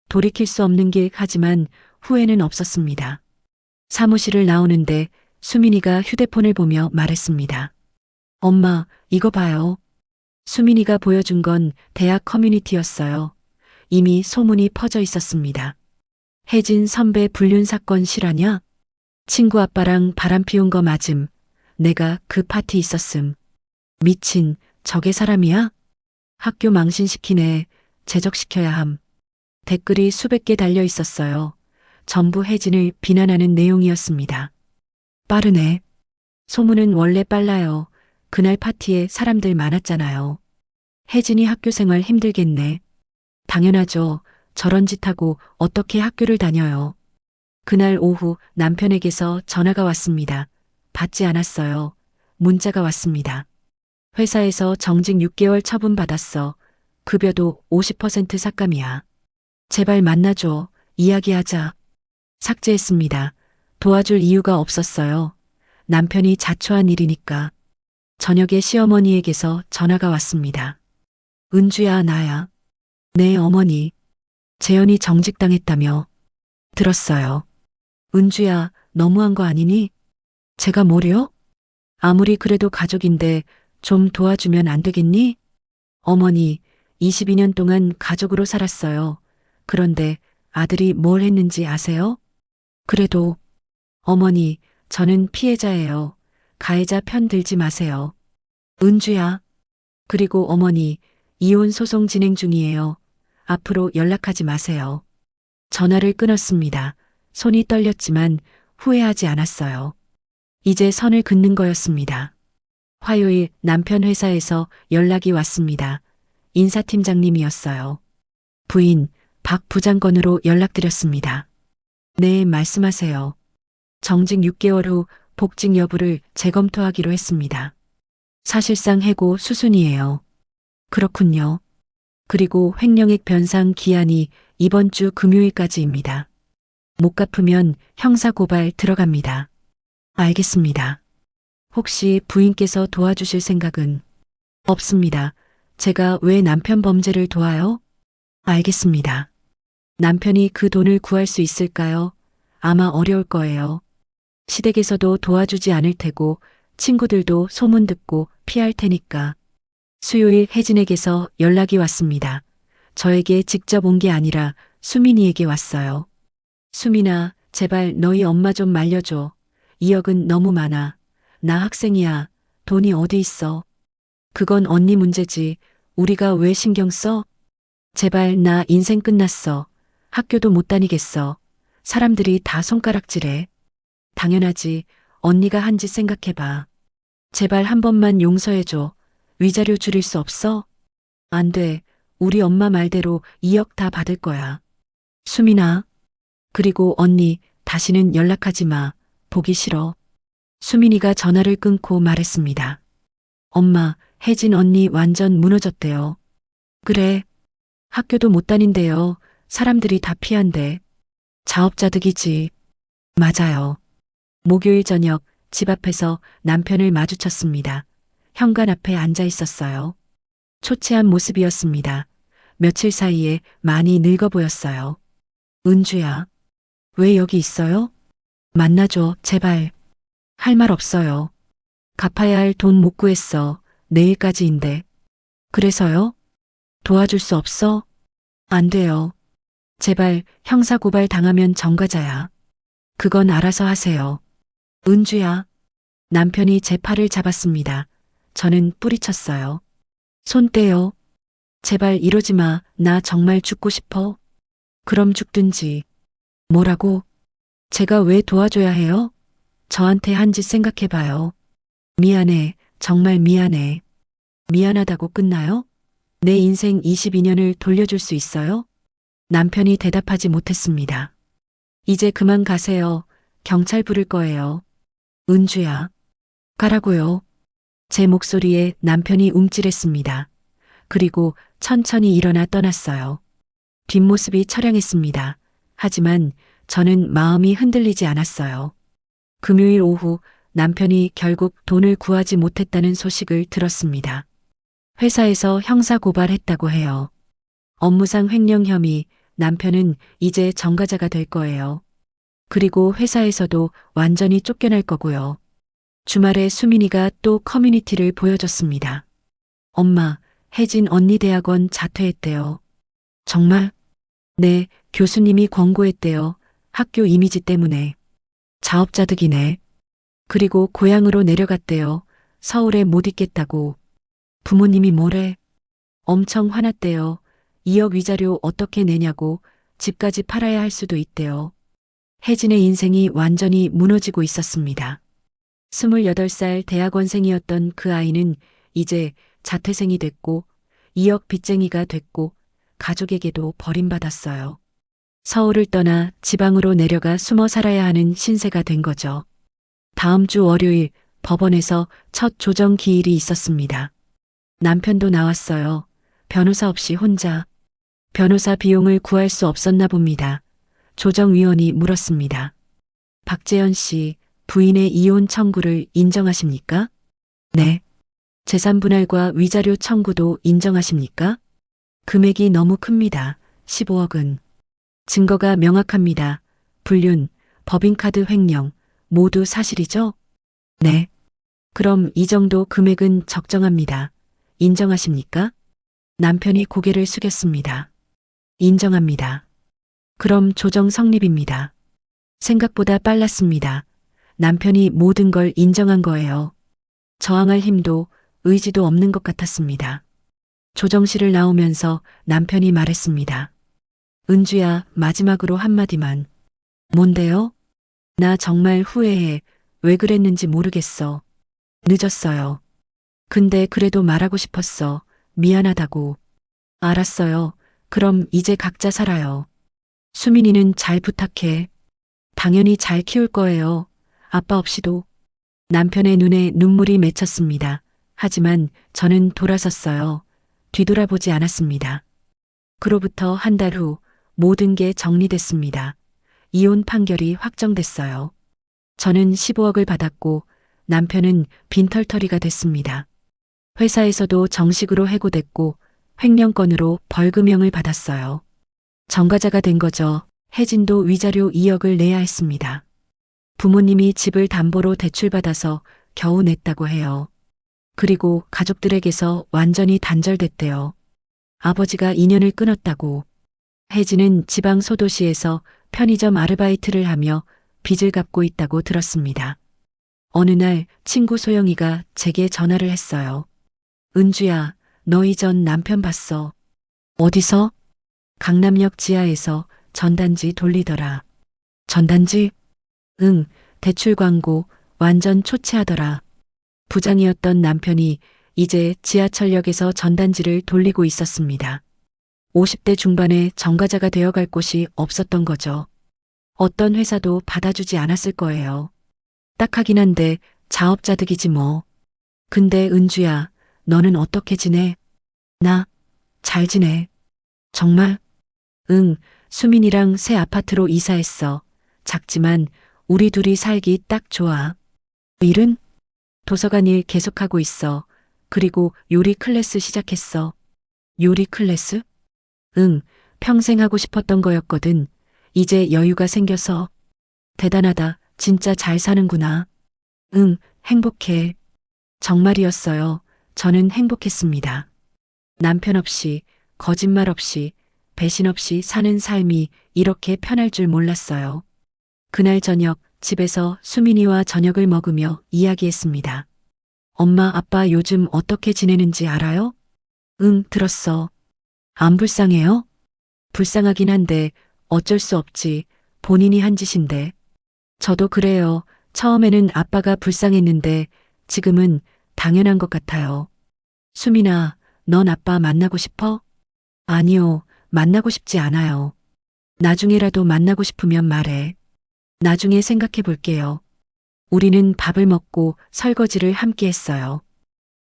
돌이킬 수 없는 길 하지만 후회는 없었습니다. 사무실을 나오는데 수민이가 휴대폰을 보며 말했습니다. 엄마, 이거 봐요. 수민이가 보여준 건 대학 커뮤니티였어요. 이미 소문이 퍼져 있었습니다. 혜진 선배 불륜 사건 실화냐? 친구 아빠랑 바람 피운 거 맞음. 내가 그 파티 있었음. 미친, 저게 사람이야? 학교 망신시키네. 제적시켜야 함. 댓글이 수백 개 달려 있었어요. 전부 혜진을 비난하는 내용이었습니다. 빠르네. 소문은 원래 빨라요. 그날 파티에 사람들 많았잖아요. 혜진이 학교 생활 힘들겠네. 당연하죠. 저런 짓 하고 어떻게 학교를 다녀요. 그날 오후 남편에게서 전화가 왔습니다. 받지 않았어요. 문자가 왔습니다. 회사에서 정직 6개월 처분 받았어. 급여도 50% 삭감이야. 제발 만나줘. 이야기하자. 삭제했습니다. 도와줄 이유가 없었어요. 남편이 자초한 일이니까. 저녁에 시어머니에게서 전화가 왔습니다. 은주야, 나야. 네, 어머니. 재현이 정직당했다며. 들었어요. 은주야, 너무한 거 아니니? 제가 뭐래요? 아무리 그래도 가족인데 좀 도와주면 안 되겠니? 어머니, 22년 동안 가족으로 살았어요. 그런데 아들이 뭘 했는지 아세요? 그래도 어머니, 저는 피해자예요. 가해자 편 들지 마세요. 은주야. 그리고 어머니, 이혼 소송 진행 중이에요. 앞으로 연락하지 마세요. 전화를 끊었습니다. 손이 떨렸지만 후회하지 않았어요. 이제 선을 긋는 거였습니다. 화요일 남편 회사에서 연락이 왔습니다. 인사팀장님이었어요. 부인, 박 부장건으로 연락드렸습니다. 네, 말씀하세요. 정직 6개월 후 복직 여부를 재검토하기로 했습니다. 사실상 해고 수순이에요. 그렇군요. 그리고 횡령액 변상 기한이 이번 주 금요일까지입니다. 못 갚으면 형사고발 들어갑니다. 알겠습니다. 혹시 부인께서 도와주실 생각은? 없습니다. 제가 왜 남편 범죄를 도와요? 알겠습니다. 남편이 그 돈을 구할 수 있을까요? 아마 어려울 거예요. 시댁에서도 도와주지 않을 테고 친구들도 소문 듣고 피할 테니까. 수요일 혜진에게서 연락이 왔습니다. 저에게 직접 온 게 아니라 수민이에게 왔어요. 수민아, 제발 너희 엄마 좀 말려줘. 2억은 너무 많아. 나 학생이야. 돈이 어디 있어? 그건 언니 문제지. 우리가 왜 신경 써? 제발 나 인생 끝났어. 학교도 못 다니겠어. 사람들이 다 손가락질해. 당연하지. 언니가 한 짓 생각해봐. 제발 한 번만 용서해줘. 위자료 줄일 수 없어? 안 돼. 우리 엄마 말대로 2억 다 받을 거야. 수민아. 그리고 언니, 다시는 연락하지 마. 보기 싫어. 수민이가 전화를 끊고 말했습니다. 엄마, 혜진 언니 완전 무너졌대요. 그래. 학교도 못 다닌대요. 사람들이 다 피한대. 자업자득이지. 맞아요. 목요일 저녁 집 앞에서 남편을 마주쳤습니다. 현관 앞에 앉아 있었어요. 초췌한 모습이었습니다. 며칠 사이에 많이 늙어 보였어요. 은주야, 왜 여기 있어요? 만나줘, 제발. 할 말 없어요. 갚아야 할 돈 못 구했어. 내일까지인데. 그래서요? 도와줄 수 없어? 안 돼요. 제발 형사고발 당하면 정과자야. 그건 알아서 하세요. 은주야. 남편이 제 팔을 잡았습니다. 저는 뿌리쳤어요. 손 떼요. 제발 이러지 마. 나 정말 죽고 싶어. 그럼 죽든지. 뭐라고? 제가 왜 도와줘야 해요? 저한테 한 짓 생각해봐요. 미안해. 정말 미안해. 미안하다고 끝나요? 내 인생 22년을 돌려줄 수 있어요? 남편이 대답하지 못했습니다. 이제 그만 가세요. 경찰 부를 거예요. 은주야. 가라고요. 제 목소리에 남편이 움찔했습니다. 그리고 천천히 일어나 떠났어요. 뒷모습이 처량했습니다. 하지만 저는 마음이 흔들리지 않았어요. 금요일 오후 남편이 결국 돈을 구하지 못했다는 소식을 들었습니다. 회사에서 형사 고발했다고 해요. 업무상 횡령 혐의, 남편은 이제 정과자가 될 거예요. 그리고 회사에서도 완전히 쫓겨날 거고요. 주말에 수민이가 또 커뮤니티를 보여줬습니다. 엄마, 혜진 언니 대학원 자퇴했대요. 정말? 네, 교수님이 권고했대요. 학교 이미지 때문에. 자업자득이네. 그리고 고향으로 내려갔대요. 서울에 못 있겠다고. 부모님이 뭐래? 엄청 화났대요. 2억 위자료 어떻게 내냐고. 집까지 팔아야 할 수도 있대요. 혜진의 인생이 완전히 무너지고 있었습니다. 28살 대학원생이었던 그 아이는 이제 자퇴생이 됐고 2억 빚쟁이가 됐고 가족에게도 버림받았어요. 서울을 떠나 지방으로 내려가 숨어 살아야 하는 신세가 된 거죠. 다음 주 월요일 법원에서 첫 조정 기일이 있었습니다. 남편도 나왔어요. 변호사 없이 혼자. 변호사 비용을 구할 수 없었나 봅니다. 조정위원이 물었습니다. 박재현 씨, 부인의 이혼 청구를 인정하십니까? 네. 재산 분할과 위자료 청구도 인정하십니까? 금액이 너무 큽니다. 15억은. 증거가 명확합니다. 불륜, 법인카드 횡령, 모두 사실이죠? 네. 그럼 이 정도 금액은 적정합니다. 인정하십니까? 남편이 고개를 숙였습니다. 인정합니다. 그럼 조정 성립입니다. 생각보다 빨랐습니다. 남편이 모든 걸 인정한 거예요. 저항할 힘도 의지도 없는 것 같았습니다. 조정실을 나오면서 남편이 말했습니다. 은주야, 마지막으로 한마디만. 뭔데요? 나 정말 후회해. 왜 그랬는지 모르겠어. 늦었어요. 근데 그래도 말하고 싶었어. 미안하다고. 알았어요. 그럼 이제 각자 살아요. 수민이는 잘 부탁해. 당연히 잘 키울 거예요. 아빠 없이도. 남편의 눈에 눈물이 맺혔습니다. 하지만 저는 돌아섰어요. 뒤돌아보지 않았습니다. 그로부터 한 달 후 모든 게 정리됐습니다. 이혼 판결이 확정됐어요. 저는 15억을 받았고 남편은 빈털터리가 됐습니다. 회사에서도 정식으로 해고됐고 횡령건으로 벌금형을 받았어요. 정과자가 된 거죠. 혜진도 위자료 2억을 내야 했습니다. 부모님이 집을 담보로 대출받아서 겨우 냈다고 해요. 그리고 가족들에게서 완전히 단절됐대요. 아버지가 인연을 끊었다고. 혜진은 지방 소도시에서 편의점 아르바이트를 하며 빚을 갚고 있다고 들었습니다. 어느 날 친구 소영이가 제게 전화를 했어요. 은주야, 너 이전 남편 봤어. 어디서? 강남역 지하에서 전단지 돌리더라. 전단지? 응, 대출 광고 완전 초췌하더라. 부장이었던 남편이 이제 지하철역에서 전단지를 돌리고 있었습니다. 50대 중반에 정과자가 되어갈 곳이 없었던 거죠. 어떤 회사도 받아주지 않았을 거예요. 딱하긴 한데 자업자득이지 뭐. 근데 은주야, 너는 어떻게 지내? 나 잘 지내. 정말? 응, 수민이랑 새 아파트로 이사했어. 작지만 우리 둘이 살기 딱 좋아. 일은? 도서관 일 계속하고 있어. 그리고 요리 클래스 시작했어. 요리 클래스? 응, 평생 하고 싶었던 거였거든. 이제 여유가 생겨서. 대단하다. 진짜 잘 사는구나. 응, 행복해. 정말이었어요. 저는 행복했습니다. 남편 없이, 거짓말 없이, 배신 없이 사는 삶이 이렇게 편할 줄 몰랐어요. 그날 저녁 집에서 수민이와 저녁을 먹으며 이야기했습니다. 엄마, 아빠 요즘 어떻게 지내는지 알아요? 응, 들었어. 안 불쌍해요? 불쌍하긴 한데 어쩔 수 없지. 본인이 한 짓인데. 저도 그래요. 처음에는 아빠가 불쌍했는데 지금은 당연한 것 같아요. 수민아, 넌 아빠 만나고 싶어? 아니요, 만나고 싶지 않아요. 나중에라도 만나고 싶으면 말해. 나중에 생각해 볼게요. 우리는 밥을 먹고 설거지를 함께 했어요.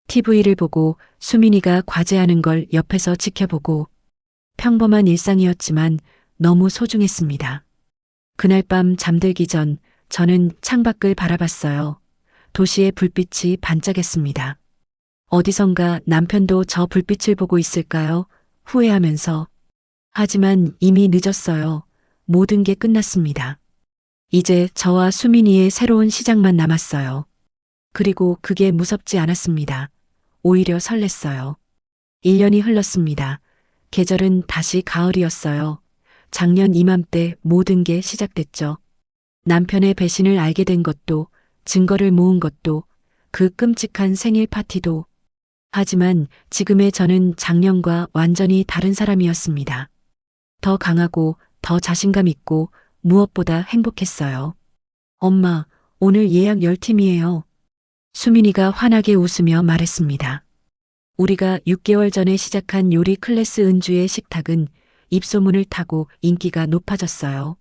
TV를 보고 수민이가 과제하는 걸 옆에서 지켜보고 평범한 일상이었지만 너무 소중했습니다. 그날 밤 잠들기 전 저는 창밖을 바라봤어요. 도시의 불빛이 반짝였습니다. 어디선가 남편도 저 불빛을 보고 있을까요? 후회하면서. 하지만 이미 늦었어요. 모든 게 끝났습니다. 이제 저와 수민이의 새로운 시작만 남았어요. 그리고 그게 무섭지 않았습니다. 오히려 설렜어요. 1년이 흘렀습니다. 계절은 다시 가을이었어요. 작년 이맘때 모든 게 시작됐죠. 남편의 배신을 알게 된 것도, 증거를 모은 것도, 그 끔찍한 생일 파티도. 하지만 지금의 저는 작년과 완전히 다른 사람이었습니다. 더 강하고, 더 자신감 있고, 무엇보다 행복했어요. 엄마, 오늘 예약 10팀이에요. 수민이가 환하게 웃으며 말했습니다. 우리가 6개월 전에 시작한 요리 클래스 은주의 식탁은 입소문을 타고 인기가 높아졌어요.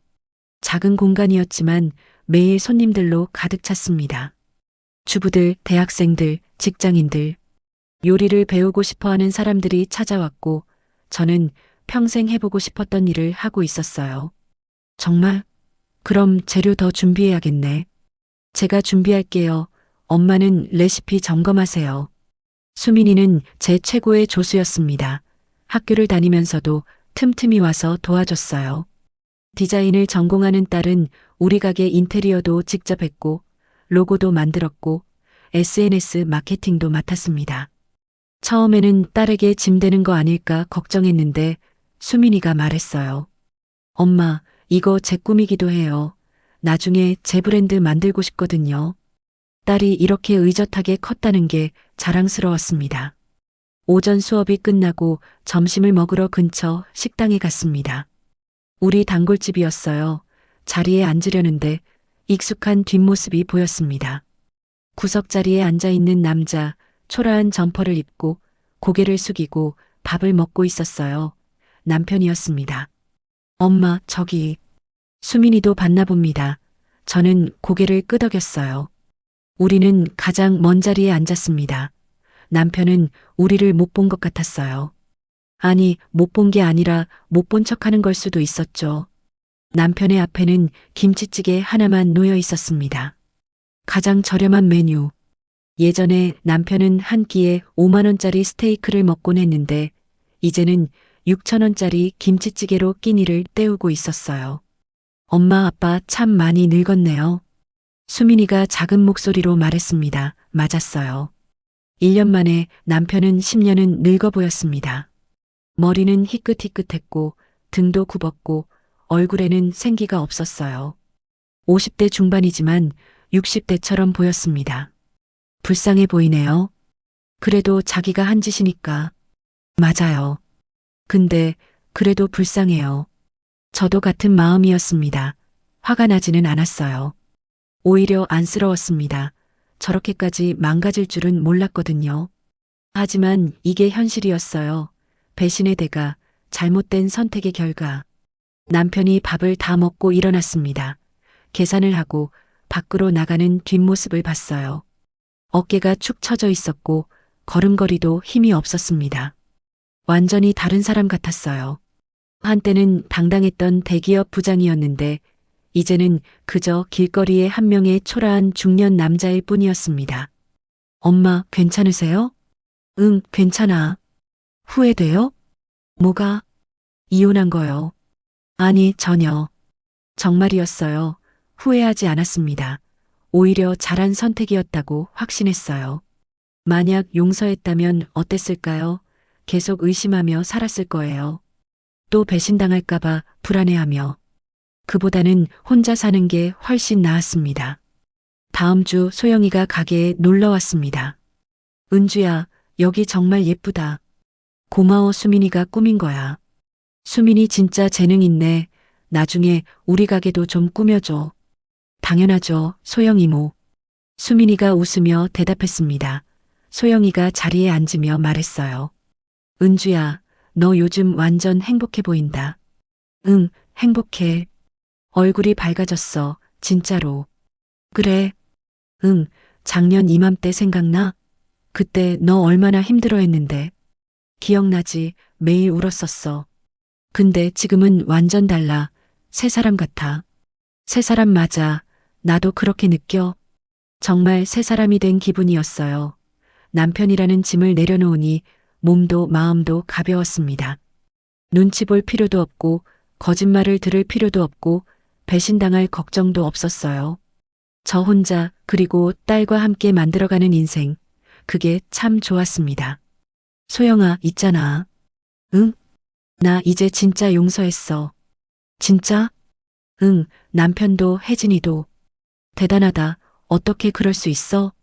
작은 공간이었지만 매일 손님들로 가득 찼습니다. 주부들, 대학생들, 직장인들, 요리를 배우고 싶어 하는 사람들이 찾아왔고 저는 평생 해보고 싶었던 일을 하고 있었어요. 정말? 그럼 재료 더 준비해야겠네. 제가 준비할게요. 엄마는 레시피 점검하세요. 수민이는 제 최고의 조수였습니다. 학교를 다니면서도 틈틈이 와서 도와줬어요. 디자인을 전공하는 딸은 우리 가게 인테리어도 직접 했고, 로고도 만들었고, SNS 마케팅도 맡았습니다. 처음에는 딸에게 짐 되는 거 아닐까 걱정했는데, 수민이가 말했어요. 엄마, 이거 제 꿈이기도 해요. 나중에 제 브랜드 만들고 싶거든요. 딸이 이렇게 의젓하게 컸다는 게 자랑스러웠습니다. 오전 수업이 끝나고 점심을 먹으러 근처 식당에 갔습니다. 우리 단골집이었어요. 자리에 앉으려는데 익숙한 뒷모습이 보였습니다. 구석자리에 앉아있는 남자, 초라한 점퍼를 입고 고개를 숙이고 밥을 먹고 있었어요. 남편이었습니다. 엄마, 저기. 수민이도 봤나 봅니다. 저는 고개를 끄덕였어요. 우리는 가장 먼 자리에 앉았습니다. 남편은 우리를 못 본 것 같았어요. 아니, 못 본 게 아니라 못 본 척 하는 걸 수도 있었죠. 남편의 앞에는 김치찌개 하나만 놓여 있었습니다. 가장 저렴한 메뉴. 예전에 남편은 한 끼에 5만 원짜리 스테이크를 먹곤 했는데 이제는 6천 원짜리 김치찌개로 끼니를 때우고 있었어요. 엄마, 아빠 참 많이 늙었네요. 수민이가 작은 목소리로 말했습니다. 맞았어요. 1년 만에 남편은 10년은 늙어 보였습니다. 머리는 희끗희끗했고 등도 굽었고 얼굴에는 생기가 없었어요. 50대 중반이지만 60대처럼 보였습니다. 불쌍해 보이네요. 그래도 자기가 한 짓이니까. 맞아요. 근데 그래도 불쌍해요. 저도 같은 마음이었습니다. 화가 나지는 않았어요. 오히려 안쓰러웠습니다. 저렇게까지 망가질 줄은 몰랐거든요. 하지만 이게 현실이었어요. 배신의 대가, 잘못된 선택의 결과. 남편이 밥을 다 먹고 일어났습니다. 계산을 하고 밖으로 나가는 뒷모습을 봤어요. 어깨가 축 처져 있었고 걸음걸이도 힘이 없었습니다. 완전히 다른 사람 같았어요. 한때는 당당했던 대기업 부장이었는데 이제는 그저 길거리의 한 명의 초라한 중년 남자일 뿐이었습니다. 엄마, 괜찮으세요? 응, 괜찮아. 후회돼요? 뭐가? 이혼한 거요. 아니, 전혀. 정말이었어요. 후회하지 않았습니다. 오히려 잘한 선택이었다고 확신했어요. 만약 용서했다면 어땠을까요? 계속 의심하며 살았을 거예요. 또 배신당할까봐 불안해하며. 그보다는 혼자 사는 게 훨씬 나았습니다. 다음 주 소영이가 가게에 놀러 왔습니다. 은주야, 여기 정말 예쁘다. 고마워, 수민이가 꾸민 거야. 수민이 진짜 재능 있네. 나중에 우리 가게도 좀 꾸며줘. 당연하죠, 소영이모. 수민이가 웃으며 대답했습니다. 소영이가 자리에 앉으며 말했어요. 은주야, 너 요즘 완전 행복해 보인다. 응, 행복해. 얼굴이 밝아졌어, 진짜로. 그래. 응, 작년 이맘때 생각나? 그때 너 얼마나 힘들어했는데. 기억나지? 매일 울었었어. 근데 지금은 완전 달라. 새 사람 같아. 새 사람 맞아. 나도 그렇게 느껴. 정말 새 사람이 된 기분이었어요. 남편이라는 짐을 내려놓으니 몸도 마음도 가벼웠습니다. 눈치 볼 필요도 없고 거짓말을 들을 필요도 없고 배신당할 걱정도 없었어요. 저 혼자 그리고 딸과 함께 만들어가는 인생. 그게 참 좋았습니다. 소영아, 있잖아. 응? 나 이제 진짜 용서했어. 진짜? 응, 남편도 혜진이도. 대단하다. 어떻게 그럴 수 있어?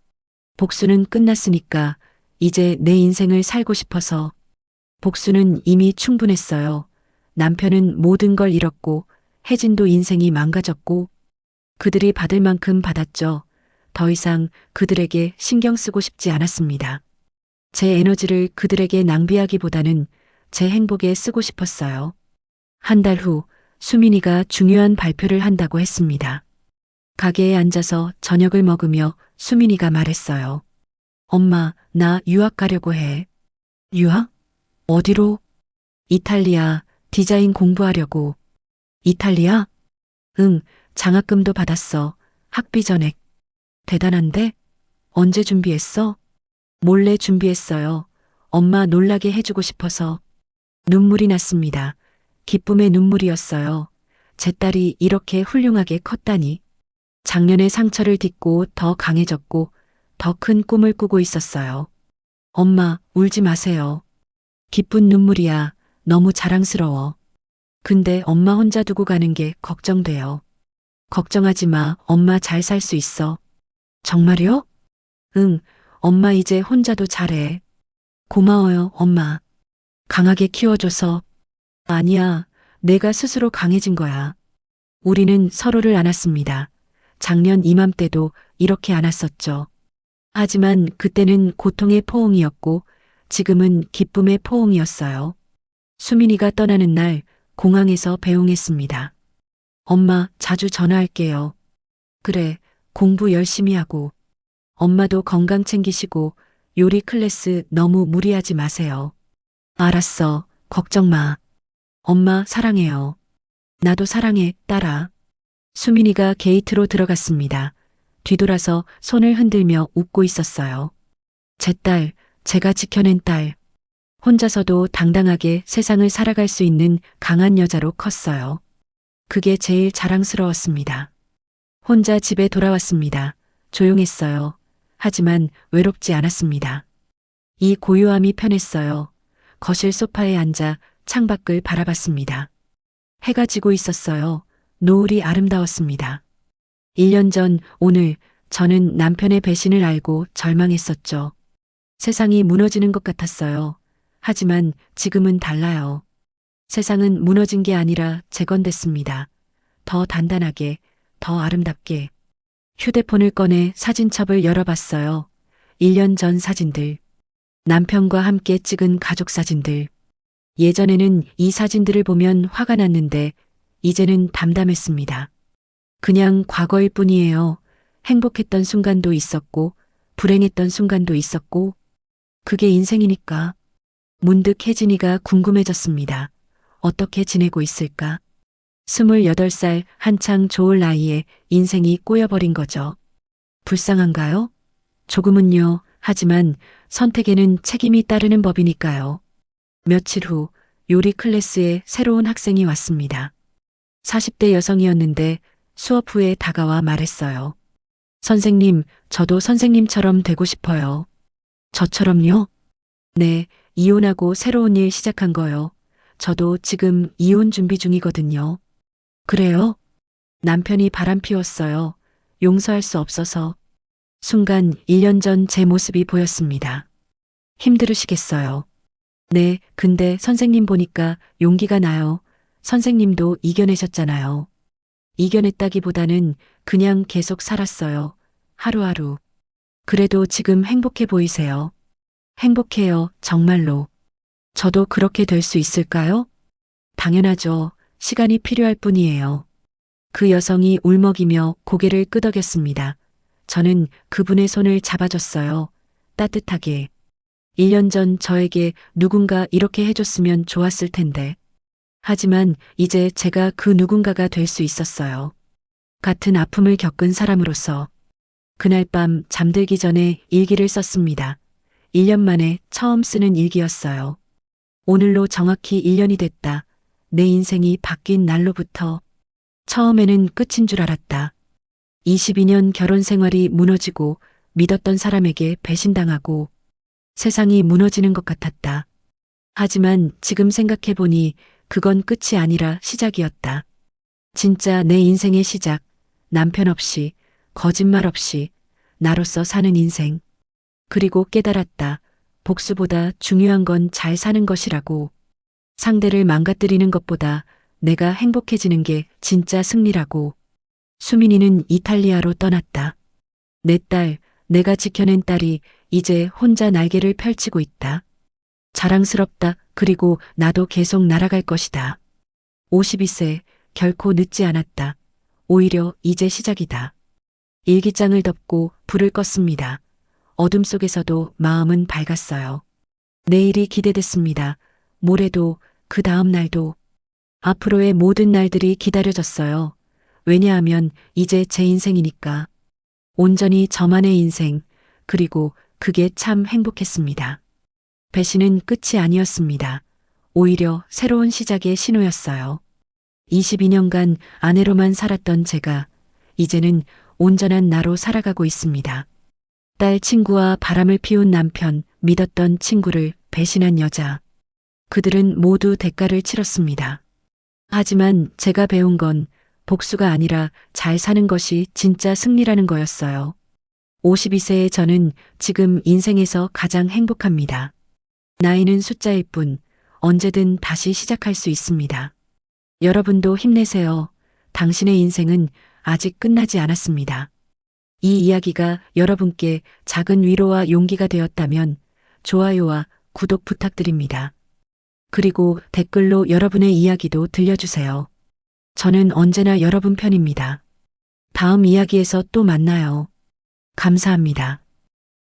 복수는 끝났으니까 이제 내 인생을 살고 싶어서. 복수는 이미 충분했어요. 남편은 모든 걸 잃었고 혜진도 인생이 망가졌고 그들이 받을 만큼 받았죠. 더 이상 그들에게 신경 쓰고 싶지 않았습니다. 제 에너지를 그들에게 낭비하기보다는 제 행복에 쓰고 싶었어요. 한 달 후 수민이가 중요한 발표를 한다고 했습니다. 가게에 앉아서 저녁을 먹으며 수민이가 말했어요. 엄마, 나 유학 가려고 해. 유학? 어디로? 이탈리아, 디자인 공부하려고. 이탈리아? 응, 장학금도 받았어. 학비 전액. 대단한데? 언제 준비했어? 몰래 준비했어요. 엄마 놀라게 해주고 싶어서. 눈물이 났습니다. 기쁨의 눈물이었어요. 제 딸이 이렇게 훌륭하게 컸다니. 작년의 상처를 딛고 더 강해졌고 더 큰 꿈을 꾸고 있었어요. 엄마, 울지 마세요. 기쁜 눈물이야. 너무 자랑스러워. 근데 엄마 혼자 두고 가는 게 걱정돼요. 걱정하지 마. 엄마 잘 살 수 있어. 정말요? 응, 엄마 이제 혼자도 잘해. 고마워요, 엄마. 강하게 키워줘서. 아니야, 내가 스스로 강해진 거야. 우리는 서로를 안았습니다. 작년 이맘때도 이렇게 안았었죠. 하지만 그때는 고통의 포옹이었고 지금은 기쁨의 포옹이었어요. 수민이가 떠나는 날 공항에서 배웅했습니다. 엄마, 자주 전화할게요. 그래, 공부 열심히 하고. 엄마도 건강 챙기시고 요리 클래스 너무 무리하지 마세요. 알았어, 걱정 마. 엄마 사랑해요. 나도 사랑해, 딸아. 수민이가 게이트로 들어갔습니다. 뒤돌아서 손을 흔들며 웃고 있었어요. 제 딸, 제가 지켜낸 딸. 혼자서도 당당하게 세상을 살아갈 수 있는 강한 여자로 컸어요. 그게 제일 자랑스러웠습니다. 혼자 집에 돌아왔습니다. 조용했어요. 하지만 외롭지 않았습니다. 이 고요함이 편했어요. 거실 소파에 앉아 창밖을 바라봤습니다. 해가 지고 있었어요. 노을이 아름다웠습니다. 1년 전 오늘 저는 남편의 배신을 알고 절망했었죠. 세상이 무너지는 것 같았어요. 하지만 지금은 달라요. 세상은 무너진 게 아니라 재건됐습니다. 더 단단하게, 더 아름답게. 휴대폰을 꺼내 사진첩을 열어봤어요. 1년 전 사진들. 남편과 함께 찍은 가족 사진들. 예전에는 이 사진들을 보면 화가 났는데 이제는 담담했습니다. 그냥 과거일 뿐이에요. 행복했던 순간도 있었고 불행했던 순간도 있었고 그게 인생이니까. 문득 혜진이가 궁금해졌습니다. 어떻게 지내고 있을까? 28살 한창 좋을 나이에 인생이 꼬여버린 거죠. 불쌍한가요? 조금은요. 하지만 선택에는 책임이 따르는 법이니까요. 며칠 후 요리 클래스에 새로운 학생이 왔습니다. 40대 여성이었는데 수업 후에 다가와 말했어요. 선생님, 저도 선생님처럼 되고 싶어요. 저처럼요? 네, 이혼하고 새로운 일 시작한 거요. 저도 지금 이혼 준비 중이거든요. 그래요? 남편이 바람 피웠어요. 용서할 수 없어서. 순간 1년 전 제 모습이 보였습니다. 힘들으시겠어요. 네, 근데 선생님 보니까 용기가 나요. 선생님도 이겨내셨잖아요. 이겨냈다기보다는 그냥 계속 살았어요. 하루하루. 그래도 지금 행복해 보이세요. 행복해요, 정말로. 저도 그렇게 될 수 있을까요? 당연하죠. 시간이 필요할 뿐이에요. 그 여성이 울먹이며 고개를 끄덕였습니다. 저는 그분의 손을 잡아줬어요. 따뜻하게. 1년 전 저에게 누군가 이렇게 해줬으면 좋았을 텐데. 하지만 이제 제가 그 누군가가 될 수 있었어요. 같은 아픔을 겪은 사람으로서. 그날 밤 잠들기 전에 일기를 썼습니다. 1년 만에 처음 쓰는 일기였어요. 오늘로 정확히 1년이 됐다. 내 인생이 바뀐 날로부터. 처음에는 끝인 줄 알았다. 22년 결혼 생활이 무너지고 믿었던 사람에게 배신당하고 세상이 무너지는 것 같았다. 하지만 지금 생각해보니 그건 끝이 아니라 시작이었다. 진짜 내 인생의 시작. 남편 없이, 거짓말 없이, 나로서 사는 인생. 그리고 깨달았다. 복수보다 중요한 건 잘 사는 것이라고. 상대를 망가뜨리는 것보다 내가 행복해지는 게 진짜 승리라고. 수민이는 이탈리아로 떠났다. 내 딸, 내가 지켜낸 딸이 이제 혼자 날개를 펼치고 있다. 자랑스럽다. 그리고 나도 계속 날아갈 것이다. 52세, 결코 늦지 않았다. 오히려 이제 시작이다. 일기장을 덮고 불을 껐습니다. 어둠 속에서도 마음은 밝았어요. 내일이 기대됐습니다. 모레도, 그 다음 날도. 앞으로의 모든 날들이 기다려졌어요. 왜냐하면 이제 제 인생이니까. 온전히 저만의 인생, 그리고 그게 참 행복했습니다. 배신은 끝이 아니었습니다. 오히려 새로운 시작의 신호였어요. 22년간 아내로만 살았던 제가 이제는 온전한 나로 살아가고 있습니다. 딸 친구와 바람을 피운 남편, 믿었던 친구를 배신한 여자. 그들은 모두 대가를 치렀습니다. 하지만 제가 배운 건 복수가 아니라 잘 사는 것이 진짜 승리라는 거였어요. 52세의 저는 지금 인생에서 가장 행복합니다. 나이는 숫자일 뿐 언제든 다시 시작할 수 있습니다. 여러분도 힘내세요. 당신의 인생은 아직 끝나지 않았습니다. 이 이야기가 여러분께 작은 위로와 용기가 되었다면 좋아요와 구독 부탁드립니다. 그리고 댓글로 여러분의 이야기도 들려주세요. 저는 언제나 여러분 편입니다. 다음 이야기에서 또 만나요. 감사합니다.